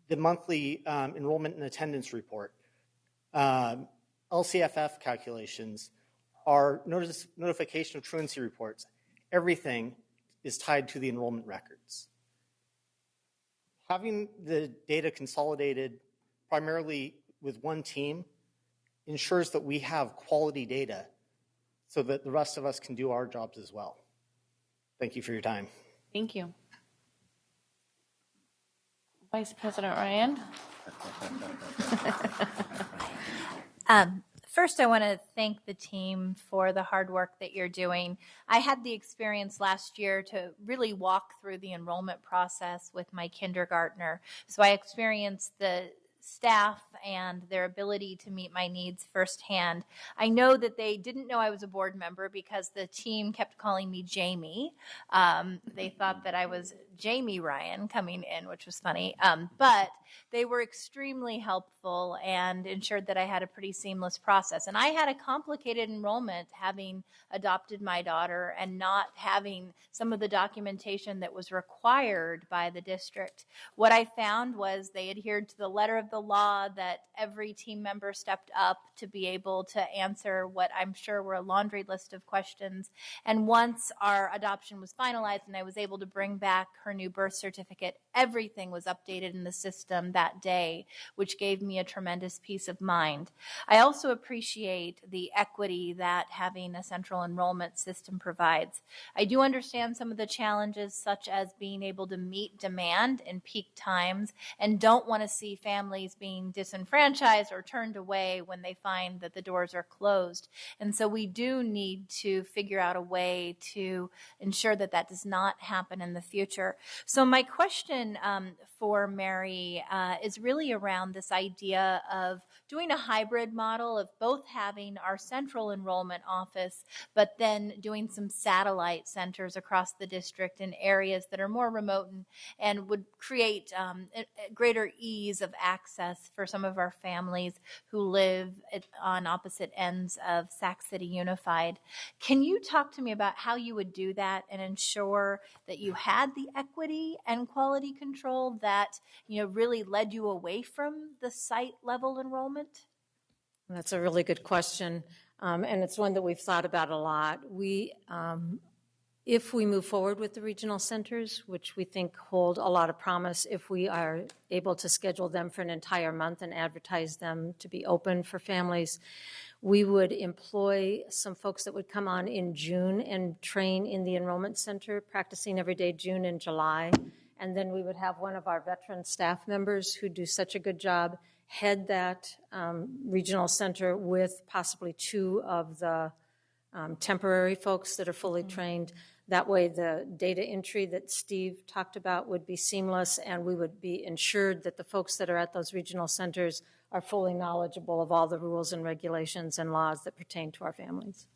the monthly enrollment and attendance report, LCFF calculations, our notification of truancy reports, everything is tied to the enrollment records. Having the data consolidated primarily with one team ensures that we have quality data so that the rest of us can do our jobs as well. Thank you for your time. Thank you. Vice President Ryan. First, I want to thank the team for the hard work that you're doing. I had the experience last year to really walk through the enrollment process with my kindergartner. So I experienced the staff and their ability to meet my needs firsthand. I know that they didn't know I was a board member because the team kept calling me Jamie. They thought that I was Jamie Ryan coming in, which was funny. But they were extremely helpful and ensured that I had a pretty seamless process. And I had a complicated enrollment, having adopted my daughter and not having some of the documentation that was required by the district. What I found was they adhered to the letter of the law, that every team member stepped up to be able to answer what I'm sure were a laundry list of questions. And once our adoption was finalized and I was able to bring back her new birth certificate, everything was updated in the system that day, which gave me a tremendous peace of mind. I also appreciate the equity that having a central enrollment system provides. I do understand some of the challenges, such as being able to meet demand in peak times, and don't want to see families being disenfranchised or turned away when they find that the doors are closed. And so we do need to figure out a way to ensure that that does not happen in the future. So my question for Mary is really around this idea of doing a hybrid model of both having our central enrollment office, but then doing some satellite centers across the district in areas that are more remote and would create greater ease of access for some of our families who live on opposite ends of Sac City Unified. Can you talk to me about how you would do that and ensure that you had the equity and quality control that, you know, really led you away from the site level enrollment? That's a really good question, and it's one that we've thought about a lot. If we move forward with the regional centers, which we think hold a lot of promise, if we are able to schedule them for an entire month and advertise them to be open for families, we would employ some folks that would come on in June and train in the enrollment center, practicing every day June and July. And then we would have one of our veteran staff members who do such a good job head that regional center with possibly two of the temporary folks that are fully trained. That way the data entry that Steve talked about would be seamless, and we would be ensured that the folks that are at those regional centers are fully knowledgeable of all the rules and regulations and laws that pertain to our families.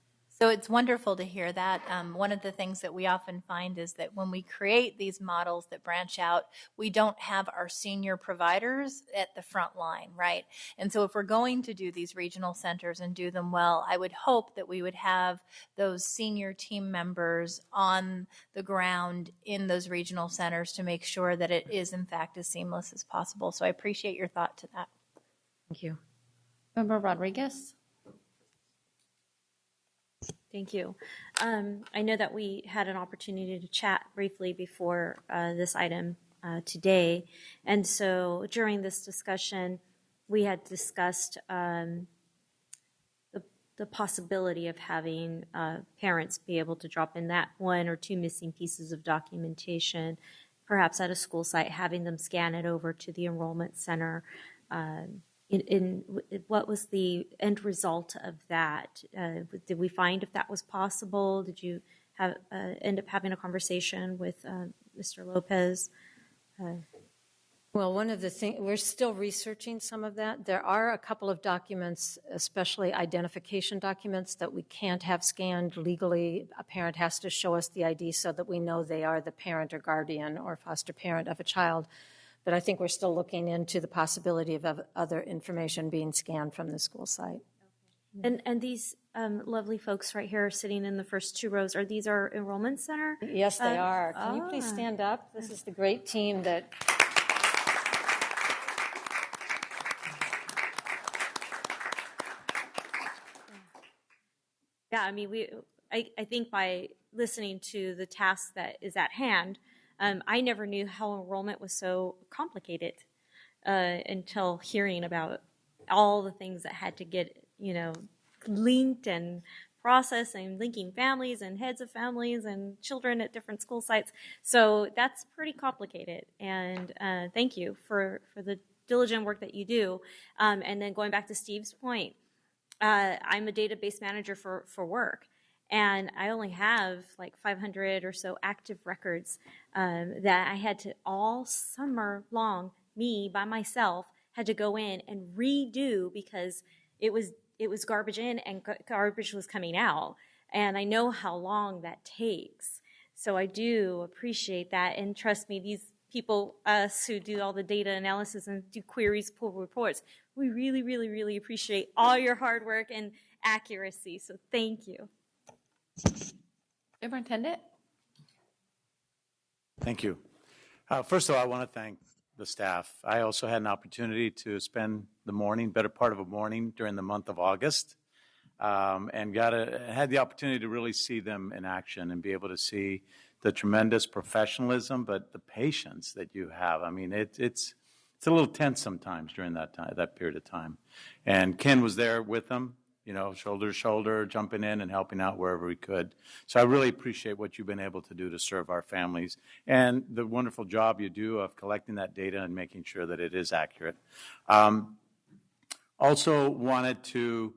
So it's wonderful to hear that. One of the things that we often find is that when we create these models that branch out, we don't have our senior providers at the front line, right? And so if we're going to do these regional centers and do them well, I would hope that we would have those senior team members on the ground in those regional centers to make sure that it is, in fact, as seamless as possible. So I appreciate your thought to that. Thank you. Member Rodriguez? Thank you. I know that we had an opportunity to chat briefly before this item today. And so during this discussion, we had discussed the possibility of having parents be able to drop in that one or two missing pieces of documentation, perhaps at a school site, having them scan it over to the enrollment center. What was the end result of that? Did we find if that was possible? Did you have end up having a conversation with Mr. Lopez? Well, one of the things, we're still researching some of that. There are a couple of documents, especially identification documents, that we can't have scanned legally. A parent has to show us the ID so that we know they are the parent or guardian or foster parent of a child. But I think we're still looking into the possibility of other information being scanned from the school site. And these lovely folks right here sitting in the first two rows, are these our enrollment center? Yes, they are. Can you please stand up? This is the great team that... Yeah, I mean, I think by listening to the task that is at hand, I never knew how enrollment was so complicated until hearing about all the things that had to get, linked and processed, and linking families and heads of families and children at different school sites. So that's pretty complicated. And thank you for the diligent work that you do. And then going back to Steve's point, I'm a database manager for work. And I only have like 500 or so active records that I had to all summer long, me by myself, had to go in and redo because it was garbage in and garbage was coming out. And I know how long that takes. So I do appreciate that. And trust me, these people, us who do all the data analysis and do queries, pull reports, we really, really, really appreciate all your hard work and accuracy. So thank you. Superintendent? Thank you. First of all, I want to thank the staff. I also had an opportunity to spend the morning, better part of a morning, during the month of August, and had the opportunity to really see them in action and be able to see the tremendous professionalism, but the patience that you have. I mean, it's a little tense sometimes during that period of time. And Ken was there with them, shoulder to shoulder, jumping in and helping out wherever we could. So I really appreciate what you've been able to do to serve our families and the wonderful job you do of collecting that data and making sure that it is accurate. Also wanted to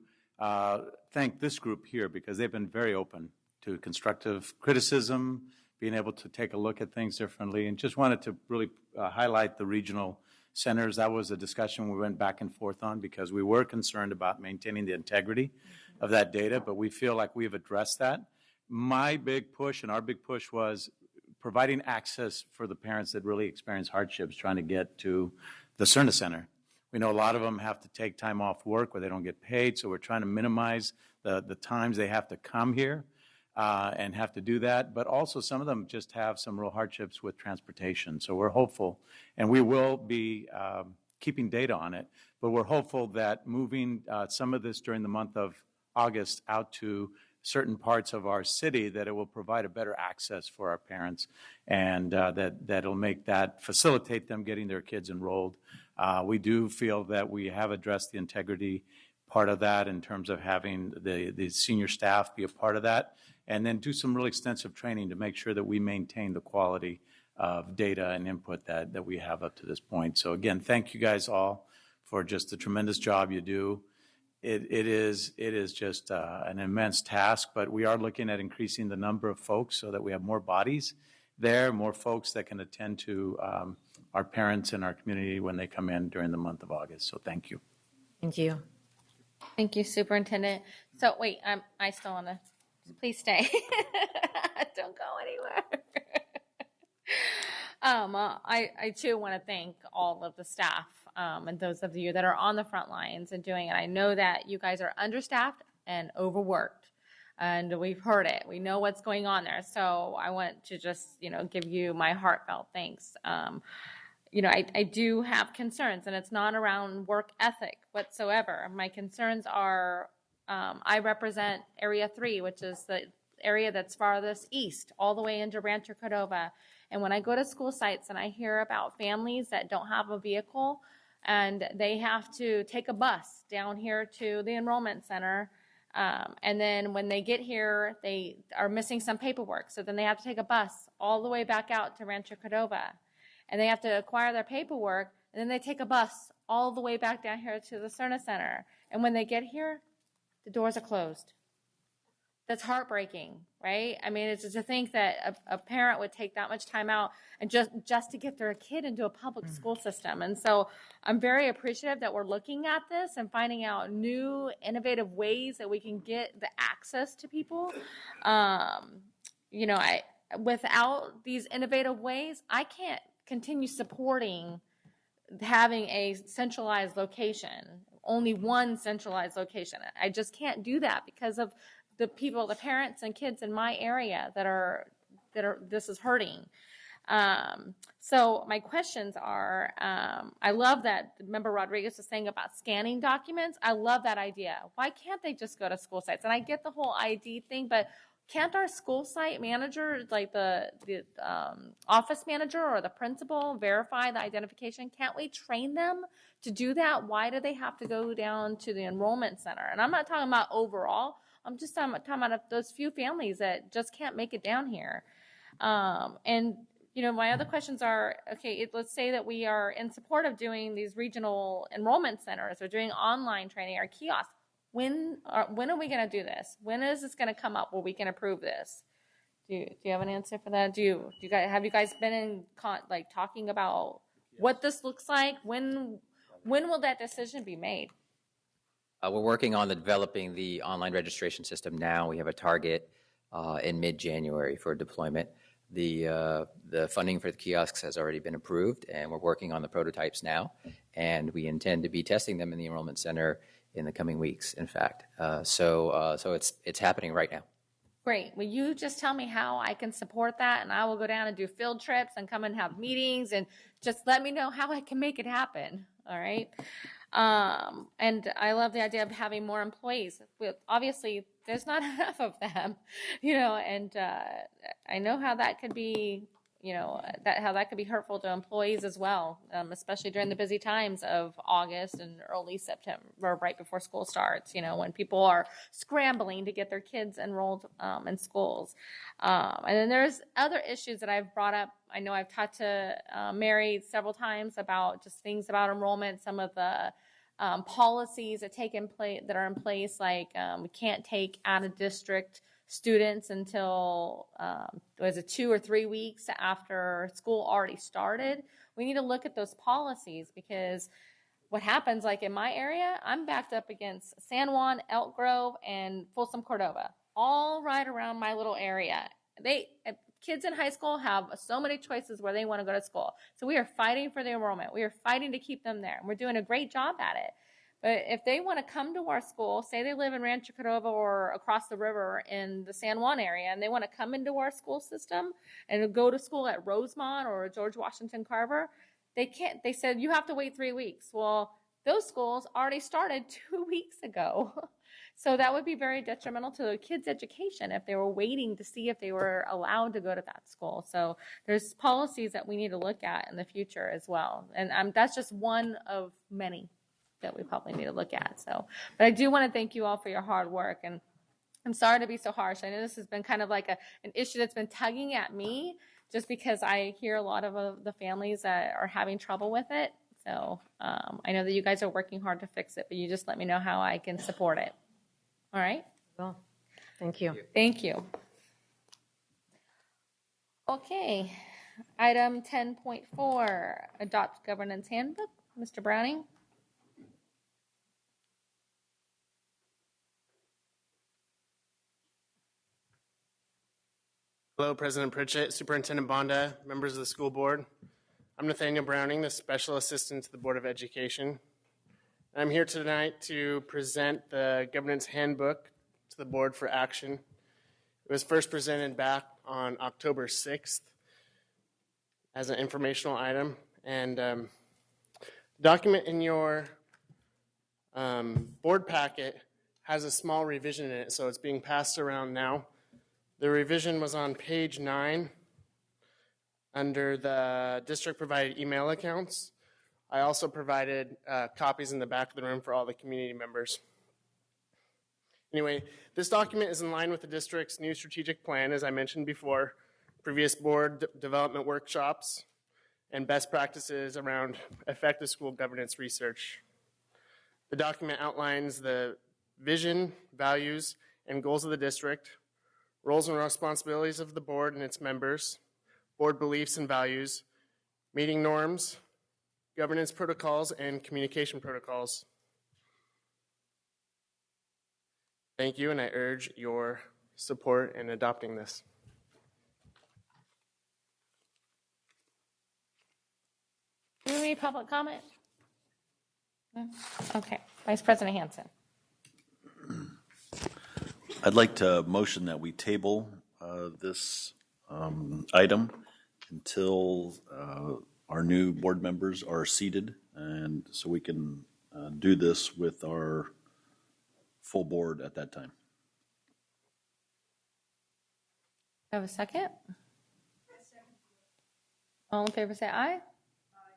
thank this group here because they've been very open to constructive criticism, being able to take a look at things differently, and just wanted to really highlight the regional centers. That was a discussion we went back and forth on because we were concerned about maintaining the integrity of that data, but we feel like we've addressed that. My big push and our big push was providing access for the parents that really experience hardships trying to get to the Cerna Center. We know a lot of them have to take time off work where they don't get paid, so we're trying to minimize the times they have to come here and have to do that. But also some of them just have some real hardships with transportation. So we're hopeful, and we will be keeping data on it, but we're hopeful that moving some of this during the month of August out to certain parts of our city, that it will provide a better access for our parents, and that it'll facilitate them getting their kids enrolled. We do feel that we have addressed the integrity part of that in terms of having the senior staff be a part of that, and then do some really extensive training to make sure that we maintain the quality of data and input that we have up to this point. So again, thank you guys all for just the tremendous job you do. It is just an immense task, but we are looking at increasing the number of folks so that we have more bodies there, more folks that can attend to our parents in our community when they come in during the month of August. So thank you. Thank you. Thank you, Superintendent. So wait, I still want to, please stay. Don't go anywhere. I too want to thank all of the staff and those of you that are on the front lines and doing it. I know that you guys are understaffed and overworked, and we've heard it. We know what's going on there. So I want to just, give you my heartfelt thanks. I do have concerns, and it's not around work ethic whatsoever. My concerns are, I represent Area 3, which is the area that's farthest east, all the way into Rancho Cordova. And when I go to school sites and I hear about families that don't have a vehicle and they have to take a bus down here to the enrollment center, and then when they get here, they are missing some paperwork. So then they have to take a bus all the way back out to Rancho Cordova. And they have to acquire their paperwork, and then they take a bus all the way back down here to the Cerna Center. And when they get here, the doors are closed. That's heartbreaking, right? I mean, it's just to think that a parent would take that much time out and just to get their kid into a public school system. And so I'm very appreciative that we're looking at this and finding out new, innovative ways that we can get the access to people. Without these innovative ways, I can't continue supporting having a centralized location, only one centralized location. I just can't do that because of the people, the parents and kids in my area that are this is hurting. So my questions are, I love that Member Rodriguez was saying about scanning documents. I love that idea. Why can't they just go to school sites? And I get the whole ID thing, but can't our school site manager, like the office manager or the principal, verify the identification? Can't we train them to do that? Why do they have to go down to the enrollment center? And I'm not talking about overall. I'm just talking about those few families that just can't make it down here. My other questions are, okay, let's say that we are in support of doing these regional enrollment centers or doing online training or kiosks. When are we going to do this? When is this going to come up where we can approve this? Do you have an answer for that? Have you guys been in talking about what this looks like? When when will that decision be made? We're working on developing the online registration system now. We have a target in mid-January for deployment. The funding for the kiosks has already been approved, and we're working on the prototypes now. And we intend to be testing them in the enrollment center in the coming weeks, in fact. So it's happening right now. Great. Will you just tell me how I can support that, and I will go down and do field trips and come and have meetings, and just let me know how I can make it happen. All right. And I love the idea of having more employees. Obviously, there's not enough of them, and I know how that could be, how that could be hurtful to employees as well, especially during the busy times of August and early September, or right before school starts, when people are scrambling to get their kids enrolled in schools. And then there's other issues that I've brought up. I know I've talked to Mary several times about just things about enrollment, some of the policies that are in place, like we can't take out of district students until was it 2 or 3 weeks after school already started. We need to look at those policies, because what happens, like in my area, I'm backed up against San Juan, Elk Grove, and Folsom Cordova, all right around my little area. Kids in high school have so many choices where they want to go to school. So we are fighting for the enrollment. We are fighting to keep them there. And we're doing a great job at it. But if they want to come to our school, say they live in Rancho Cordova or across the river in the San Juan area, and they want to come into our school system and go to school at Rosemont or George Washington Carver, they can't. They said, you have to wait 3 weeks. Well, those schools already started 2 weeks ago. So that would be very detrimental to the kids' education if they were waiting to see if they were allowed to go to that school. So there's policies that we need to look at in the future as well. And that's just one of many that we probably need to look at. So, but I do want to thank you all for your hard work. And I'm sorry to be so harsh. I know this has been kind of like an issue that's been tugging at me, just because I hear a lot of the families that are having trouble with it. So I know that you guys are working hard to fix it, but you just let me know how I can support it. All right? Well, thank you. Thank you. Okay. Item 10.4, adopt governance handbook. Mr. Browning? Hello, President Pritchett, Superintendent Bonda, members of the school board. I'm Nathaniel Browning, the Special Assistant to the Board of Education. I'm here tonight to present the governance handbook to the board for action. It was first presented back on October 6th as an informational item. And the document in your board packet has a small revision in it, so it's being passed around now. The revision was on page 9 under the district provided email accounts. I also provided copies in the back of the room for all the community members. Anyway, this document is in line with the district's new strategic plan, as I mentioned before, previous board development workshops, and best practices around effective school governance research. The document outlines the vision, values, and goals of the district, roles and responsibilities of the board and its members, board beliefs and values, meeting norms, governance protocols, and communication protocols. Thank you, and I urge your support in adopting this. Do you have any public comment? No? Okay. Vice President Hansen. I'd like to motion that we table this item until our new board members are seated, and so we can do this with our full board at that time. Have a second? All in favor say aye.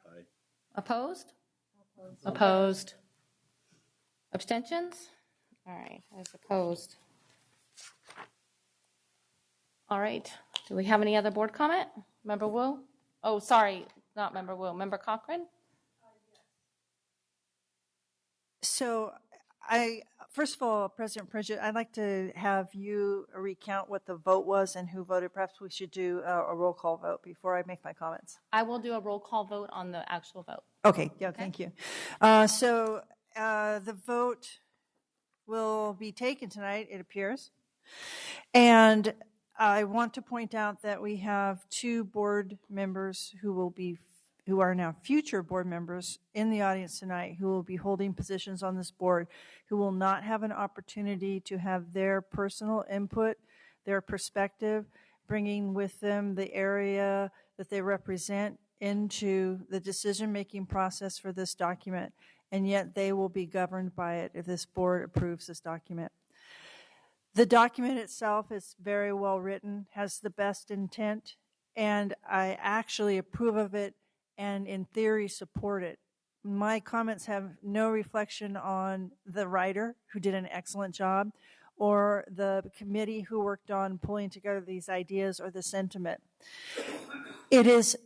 Aye. Opposed? Opposed. Abstentions? All right, as opposed. All right, do we have any other board comment? Member Wu? Oh, sorry, not Member Wu. Member Cochran? So First of all, President Pritchett, I'd like to have you recount what the vote was and who voted. Perhaps we should do a roll call vote before I make my comments. I will do a roll call vote on the actual vote. Okay, yeah, thank you. So the vote will be taken tonight, it appears. And I want to point out that we have 2 board members who are now future board members in the audience tonight who will be holding positions on this board, who will not have an opportunity to have their personal input, their perspective, bringing with them the area that they represent into the decision-making process for this document, and yet they will be governed by it if this board approves this document. The document itself is very well written, has the best intent, and I actually approve of it and in theory support it. My comments have no reflection on the writer, who did an excellent job, or the committee who worked on pulling together these ideas, or the sentiment. It is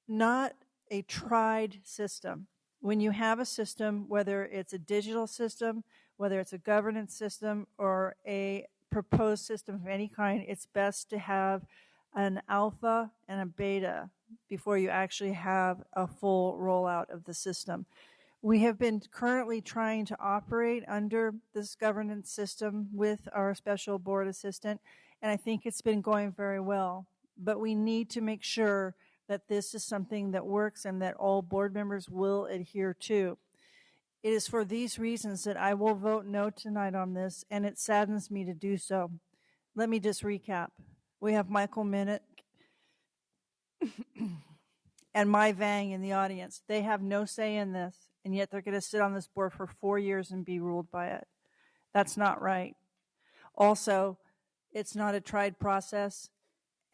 not a tried system. When you have a system, whether it's a digital system, whether it's a governance system, or a proposed system of any kind, it's best to have an alpha and a beta before you actually have a full rollout of the system. We have been currently trying to operate under this governance system with our special board assistant, and I think it's been going very well. But we need to make sure that this is something that works and that all board members will adhere to. It is for these reasons that I will vote no tonight on this, and it saddens me to do so. Let me just recap. We have Michael Minnick and Mai Vang in the audience. They have no say in this, and yet they're going to sit on this board for 4 years and be ruled by it. That's not right. Also, it's not a tried process,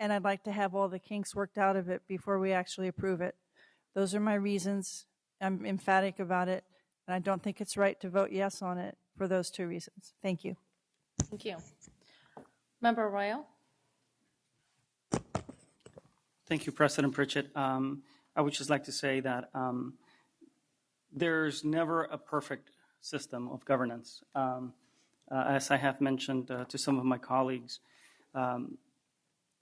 and I'd like to have all the kinks worked out of it before we actually approve it. Those are my reasons. I'm emphatic about it, and I don't think it's right to vote yes on it for those 2 reasons. Thank you. Thank you. Member Arroyo? Thank you, President Pritchett. I would just like to say that there's never a perfect system of governance. As I have mentioned to some of my colleagues,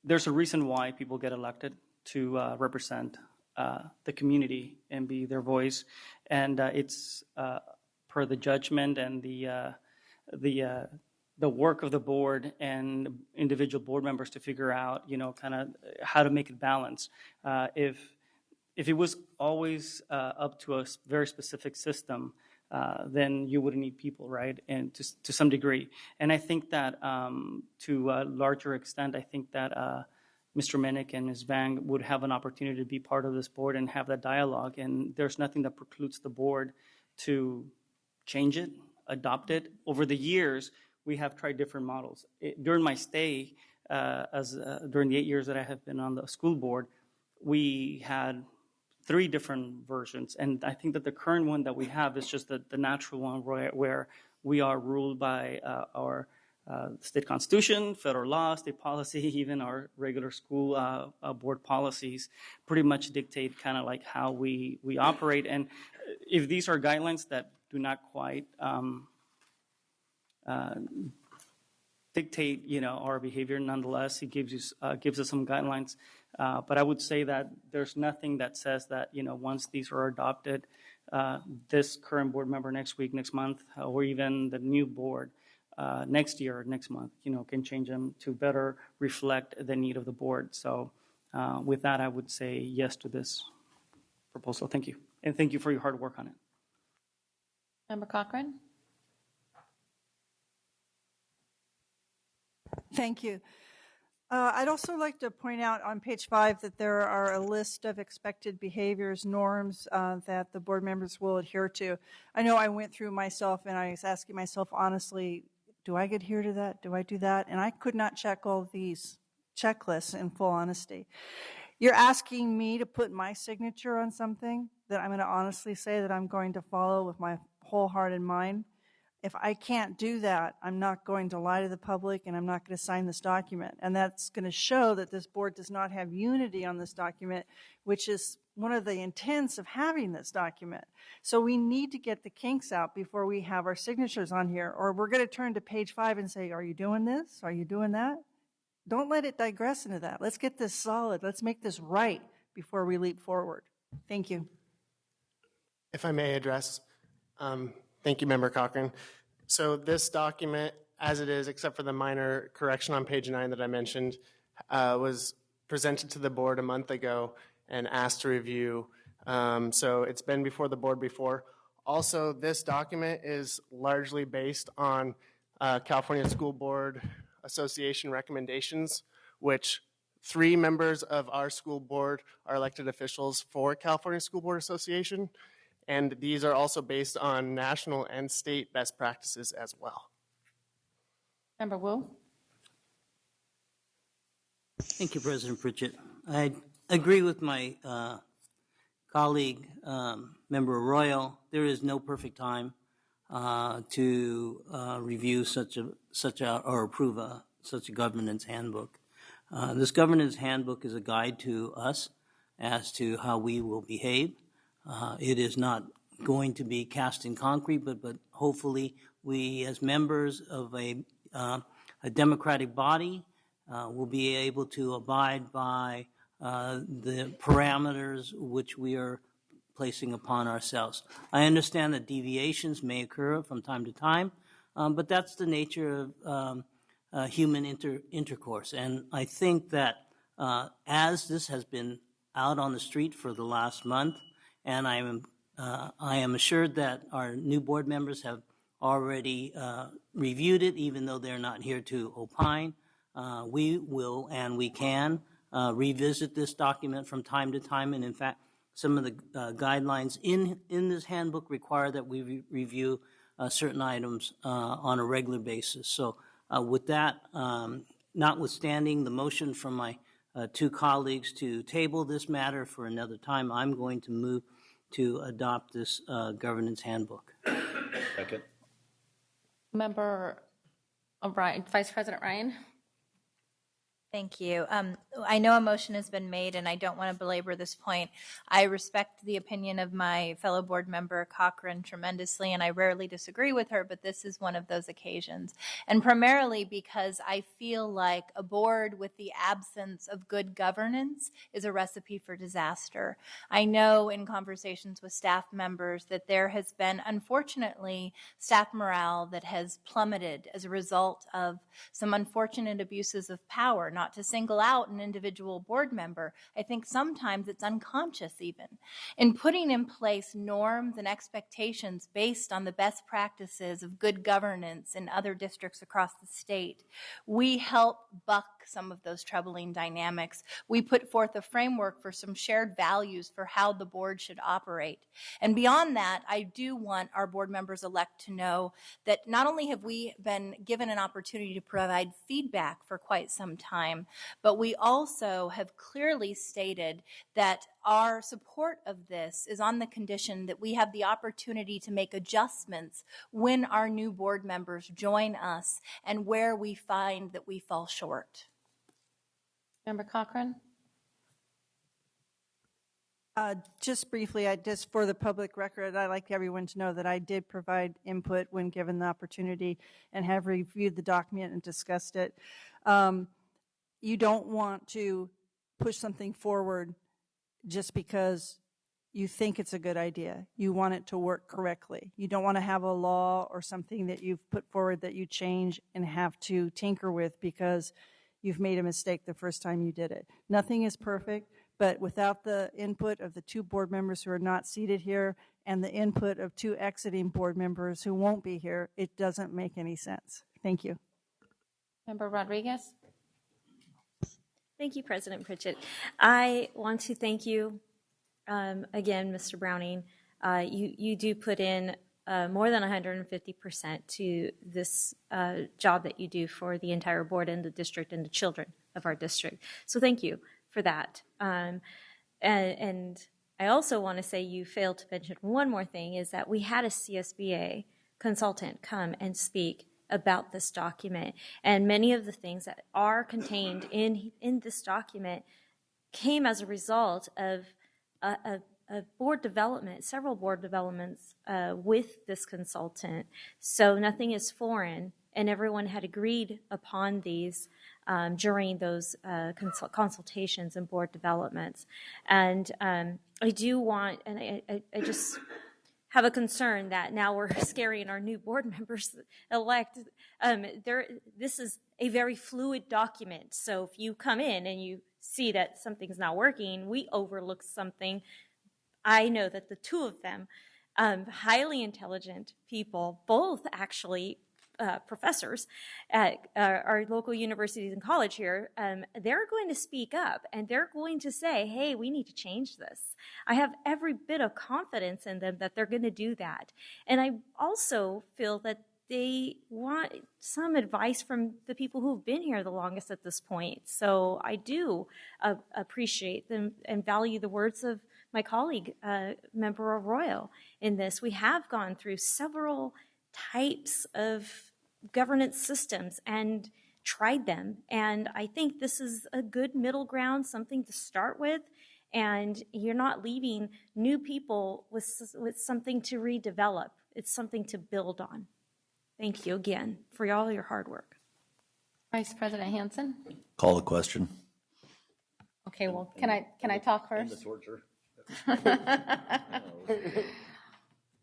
there's a reason why people get elected to represent the community and be their voice, and it's per the judgment and the work of the board and individual board members to figure out, kind of how to make it balance. If it was always up to a very specific system, then you wouldn't need people, right? And to some degree. And I think that to a larger extent, I think that Mr. Minnick and Ms. Vang would have an opportunity to be part of this board and have that dialogue. And there's nothing that precludes the board to change it, adopt it. Over the years, we have tried different models. During my stay, during the 8 years that I have been on the school board, we had 3 different versions. And I think that the current one that we have is just the natural one where we are ruled by our state constitution, federal law, state policy, even our regular school board policies pretty much dictate kind of like how we operate. And if these are guidelines that do not quite dictate, our behavior, nonetheless, it gives us some guidelines. But I would say that there's nothing that says that, once these are adopted, this current board member next week, next month, or even the new board next year or next month, can change them to better reflect the need of the board. So with that, I would say yes to this proposal. Thank you. And thank you for your hard work on it. Member Cochran? Thank you. I'd also like to point out on page 5 that there are a list of expected behaviors, norms that the board members will adhere to. I know I went through myself and I was asking myself honestly, do I adhere to that? Do I do that? And I could not check all these checklists in full honesty. You're asking me to put my signature on something that I'm going to honestly say that I'm going to follow with my whole heart and mind. if I can't do that, I'm not going to lie to the public and I'm not going to sign this document. And that's going to show that this board does not have unity on this document, which is one of the intents of having this document. So we need to get the kinks out before we have our signatures on here, or we're going to turn to page 5 and say, are you doing this? Are you doing that? Don't let it digress into that. Let's get this solid. Let's make this right before we leap forward. Thank you. If I may address, thank you, Member Cochran. So this document, as it is, except for the minor correction on page 9 that I mentioned, was presented to the board a month ago and asked to review. So it's been before the board before. Also, this document is largely based on California School Board Association recommendations, which 3 members of our school board are elected officials for California School Board Association. And these are also based on national and state best practices as well. Member Wu? Thank you, President Pritchett. I agree with my colleague, Member Arroyo. There is no perfect time to review or approve such a governance handbook. This governance handbook is a guide to us as to how we will behave. It is not going to be cast in concrete, but hopefully we, as members of a democratic body, will be able to abide by the parameters which we are placing upon ourselves. I understand that deviations may occur from time to time, but that's the nature of human intercourse. And I think that as this has been out on the street for the last month, and I am assured that our new board members have already reviewed it, even though they're not here to opine. We will and we can revisit this document from time to time, and in fact, some of the guidelines in this handbook require that we review certain items on a regular basis. So with that, notwithstanding the motion from my 2 colleagues to table this matter for another time, I'm going to move to adopt this governance handbook. Second. Member O'Brien, Vice President Ryan? Thank you. I know a motion has been made, and I don't want to belabor this point. I respect the opinion of my fellow board member Cochran tremendously, and I rarely disagree with her, but this is one of those occasions. And primarily because I feel like a board with the absence of good governance is a recipe for disaster. I know in conversations with staff members that there has been, unfortunately, staff morale that has plummeted as a result of some unfortunate abuses of power, not to single out an individual board member. I think sometimes it's unconscious even. In putting in place norms and expectations based on the best practices of good governance in other districts across the state, we help buck some of those troubling dynamics. We put forth a framework for some shared values for how the board should operate. And beyond that, I do want our board members elect to know that not only have we been given an opportunity to provide feedback for quite some time, but we also have clearly stated that our support of this is on the condition that we have the opportunity to make adjustments when our new board members join us and where we find that we fall short. Member Cochran? Just briefly, just for the public record, I'd like everyone to know that I did provide input when given the opportunity and have reviewed the document and discussed it. You don't want to push something forward just because you think it's a good idea. You want it to work correctly. You don't want to have a law or something that you've put forward that you change and have to tinker with because you've made a mistake the first time you did it. Nothing is perfect, but without the input of the 2 board members who are not seated here and the input of 2 exiting board members who won't be here, it doesn't make any sense. Thank you. Member Rodriguez? Thank you, President Pritchett. I want to thank you again, Mr. Browning. You do put in more than 150% to this job that you do for the entire board and the district and the children of our district. So thank you for that. And I also want to say you failed to mention one more thing, is that we had a CSBA consultant come and speak about this document. And many of the things that are contained in this document came as a result of a board development, several board developments with this consultant. So nothing is foreign, and everyone had agreed upon these during those consultations and board developments. And I do want, and I just have a concern that now we're scaring our new board members elect. This is a very fluid document. So if you come in and you see that something's not working, we overlook something. I know that the two of them, highly intelligent people, both actually professors at our local universities and college here, they're going to speak up and they're going to say, hey, we need to change this. I have every bit of confidence in them that they're going to do that. And I also feel that they want some advice from the people who've been here the longest at this point. So I do appreciate them and value the words of my colleague, Member Arroyo, in this. We have gone through several types of governance systems and tried them. And I think this is a good middle ground, something to start with. And you're not leaving new people with something to redevelop. It's something to build on. Thank you again for all your hard work. Vice President Hansen? Call the question. Okay, well, can I talk first? End the torture.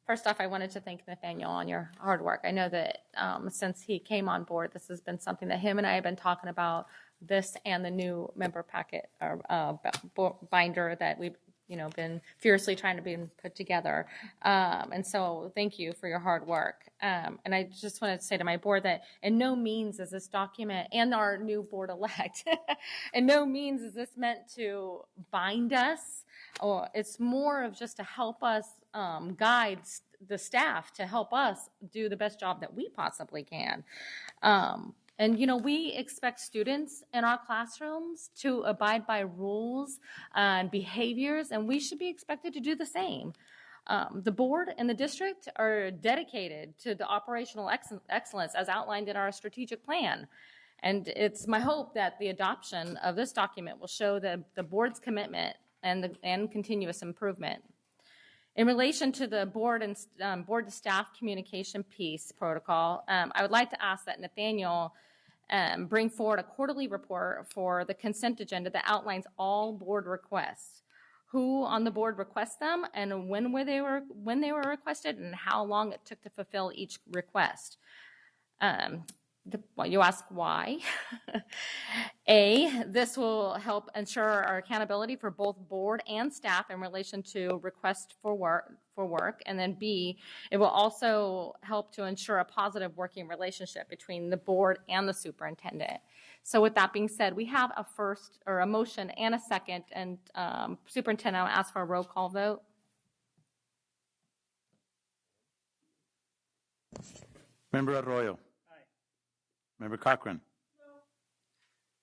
First off, I wanted to thank Nathaniel on your hard work. I know that since he came on board, this has been something that him and I have been talking about, this and the new member packet or binder that we've been fiercely trying to put together. And so thank you for your hard work. And I just wanted to say to my board that in no means is this document, and our new board-elect, in no means is this meant to bind us. Or it's more of just to help us guide the staff to help us do the best job that we possibly can. And, we expect students in our classrooms to abide by rules and behaviors, and we should be expected to do the same. The board and the district are dedicated to the operational excellence as outlined in our strategic plan. And it's my hope that the adoption of this document will show the board's commitment and continuous improvement. In relation to the board and board to staff communication piece protocol, I would like to ask that Nathaniel bring forward a quarterly report for the consent agenda that outlines all board requests, who on the board requests them, and when they were requested, and how long it took to fulfill each request. You ask why. This will help ensure our accountability for both board and staff in relation to requests for work. And then B, it will also help to ensure a positive working relationship between the board and the superintendent. So with that being said, we have a motion and a second, and Superintendent, I'll ask for a roll call vote. Member Arroyo. Member Cochran. No.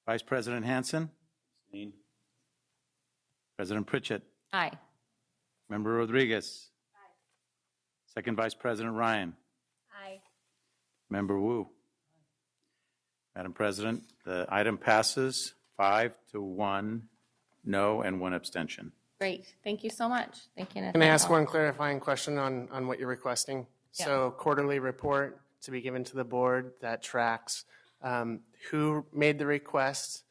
Vice President Hansen. Abstain. President Pritchett. Aye. Member Rodriguez. Aye. Second Vice President Ryan. Aye. Member Wu. Madam President, the item passes 5-1, no, and 1 abstention. Great. Thank you so much. Thank you, Nathaniel. Can I ask one clarifying question on what you're requesting? Yeah. So quarterly report to be given to the board that tracks who made the request,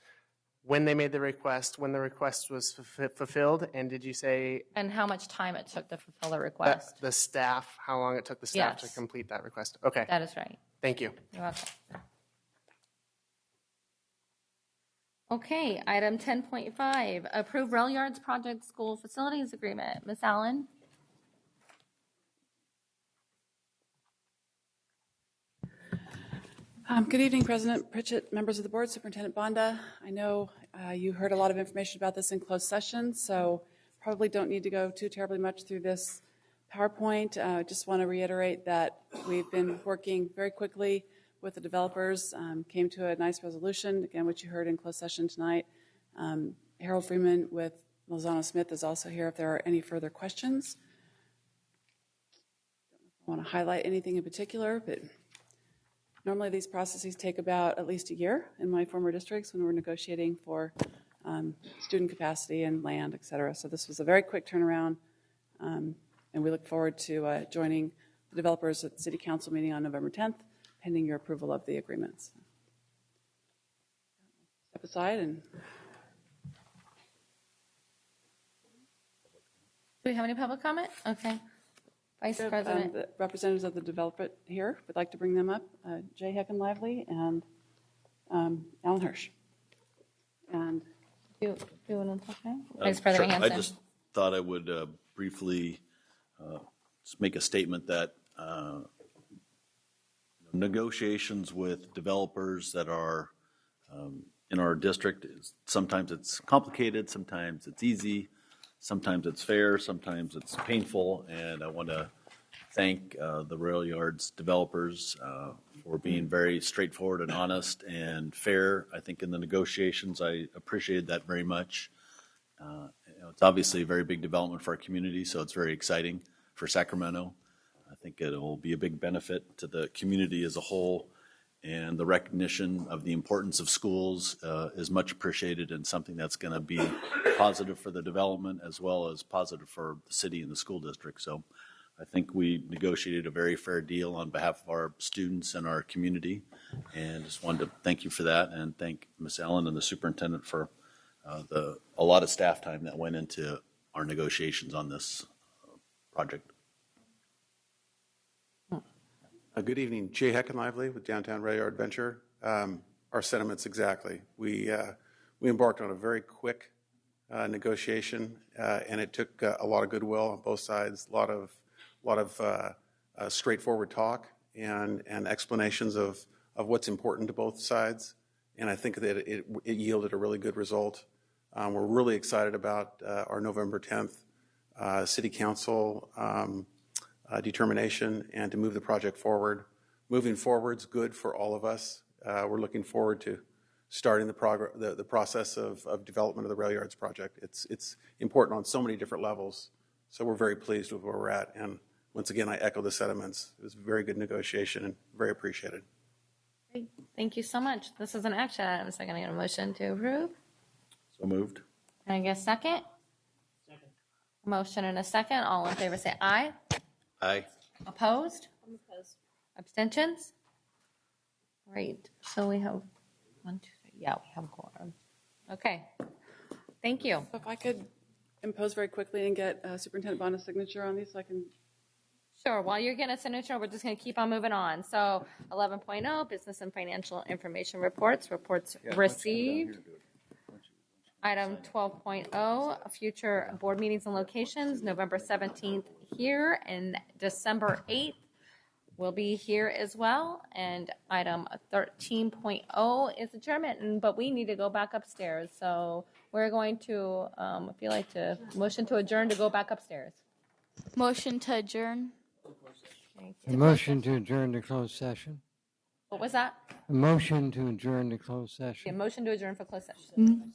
when they made the request, when the request was fulfilled, and did you say... And how much time it took to fulfill the request. The staff, how long it took the staff to complete that request. Okay. That is right. Thank you. You're welcome. Okay, item 10.5, approve rail yards project school facilities agreement. Ms. Allen? Good evening, President Pritchett, members of the board, Superintendent Bonda. I know you heard a lot of information about this in closed session, so probably don't need to go too terribly much through this PowerPoint. I just want to reiterate that we've been working very quickly with the developers, came to a nice resolution, again, which you heard in closed session tonight. Harold Freeman with Lozano Smith is also here if there are any further questions. want to highlight anything in particular, but normally these processes take about at least a year in my former districts when we're negotiating for student capacity and land, et cetera. So this was a very quick turnaround, and we look forward to joining the developers at the City Council meeting on November 10th, pending your approval of the agreements. Step aside and... Do we have any public comment? Okay. Vice We have, President. the representatives of the developer here would like to bring them up, Jay Heckenlively and Alan Hirsch. And do you want to talk now? Uh, Vice President sure. Hansen. I just thought I would briefly just make a statement that negotiations with developers that are in our district, sometimes it's complicated, sometimes it's easy, sometimes it's fair, sometimes it's painful, and I want to thank the Rail Yards developers for being very straightforward and honest and fair. I think in the negotiations, I appreciated that very much. It's obviously a very big development for our community, so it's very exciting for Sacramento. I think it will be a big benefit to the community as a whole, and the recognition of the importance of schools is much appreciated and something that's going to be positive for the development as well as positive for the city and the school district. So I think we negotiated a very fair deal on behalf of our students and our community, and just wanted to thank you for that and thank Ms. Allen and the superintendent for a lot of staff time that went into our negotiations on this project. Good evening. Jay Heckenlively with Downtown Rail Yard Venture. Our sentiments exactly. We embarked on a very quick negotiation, and it took a lot of goodwill on both sides, a lot of straightforward talk and explanations of what's important to both sides. And I think that it yielded a really good result. We're really excited about our November 10th City Council determination and to move the project forward. Moving forward is good for all of us. We're looking forward to starting the process of development of the Rail Yards project. It's important on so many different levels. So we're very pleased with where we're at. And once again, I echo the sentiments. It was a very good negotiation and very appreciated. Great. Thank you so much. This is an action item, so I'm going to get a motion to approve. So moved. Can I get a second? Second. Motion and a second. All in favor say aye. Aye. Opposed? I'm opposed. Abstentions? Great. So we have 1, 2, 3. Yeah, we have a quorum. Okay. Thank you. if I could impose very quickly and get Superintendent Bonda's signature on these so I can... Sure. While you're getting a signature, we're just going to keep on moving on. So 11.0, business and financial information reports received. Item 12.0, future board meetings and locations, November 17th here and December 8th will be here as well. And item 13.0 is adjournment, but we need to go back upstairs. So we're going to, if you like to, motion to adjourn to go back upstairs. Motion to adjourn. Okay. A motion to adjourn to closed session. What was that? A motion to adjourn to closed Okay, session. motion to adjourn for closed session. Mm-hmm.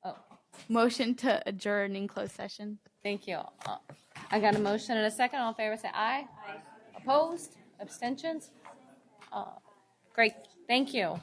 Oh, Motion to adjourn in closed session. thank you. I got a motion and a second. All in favor say aye. Aye. Opposed? Abstentions? Great. Thank you.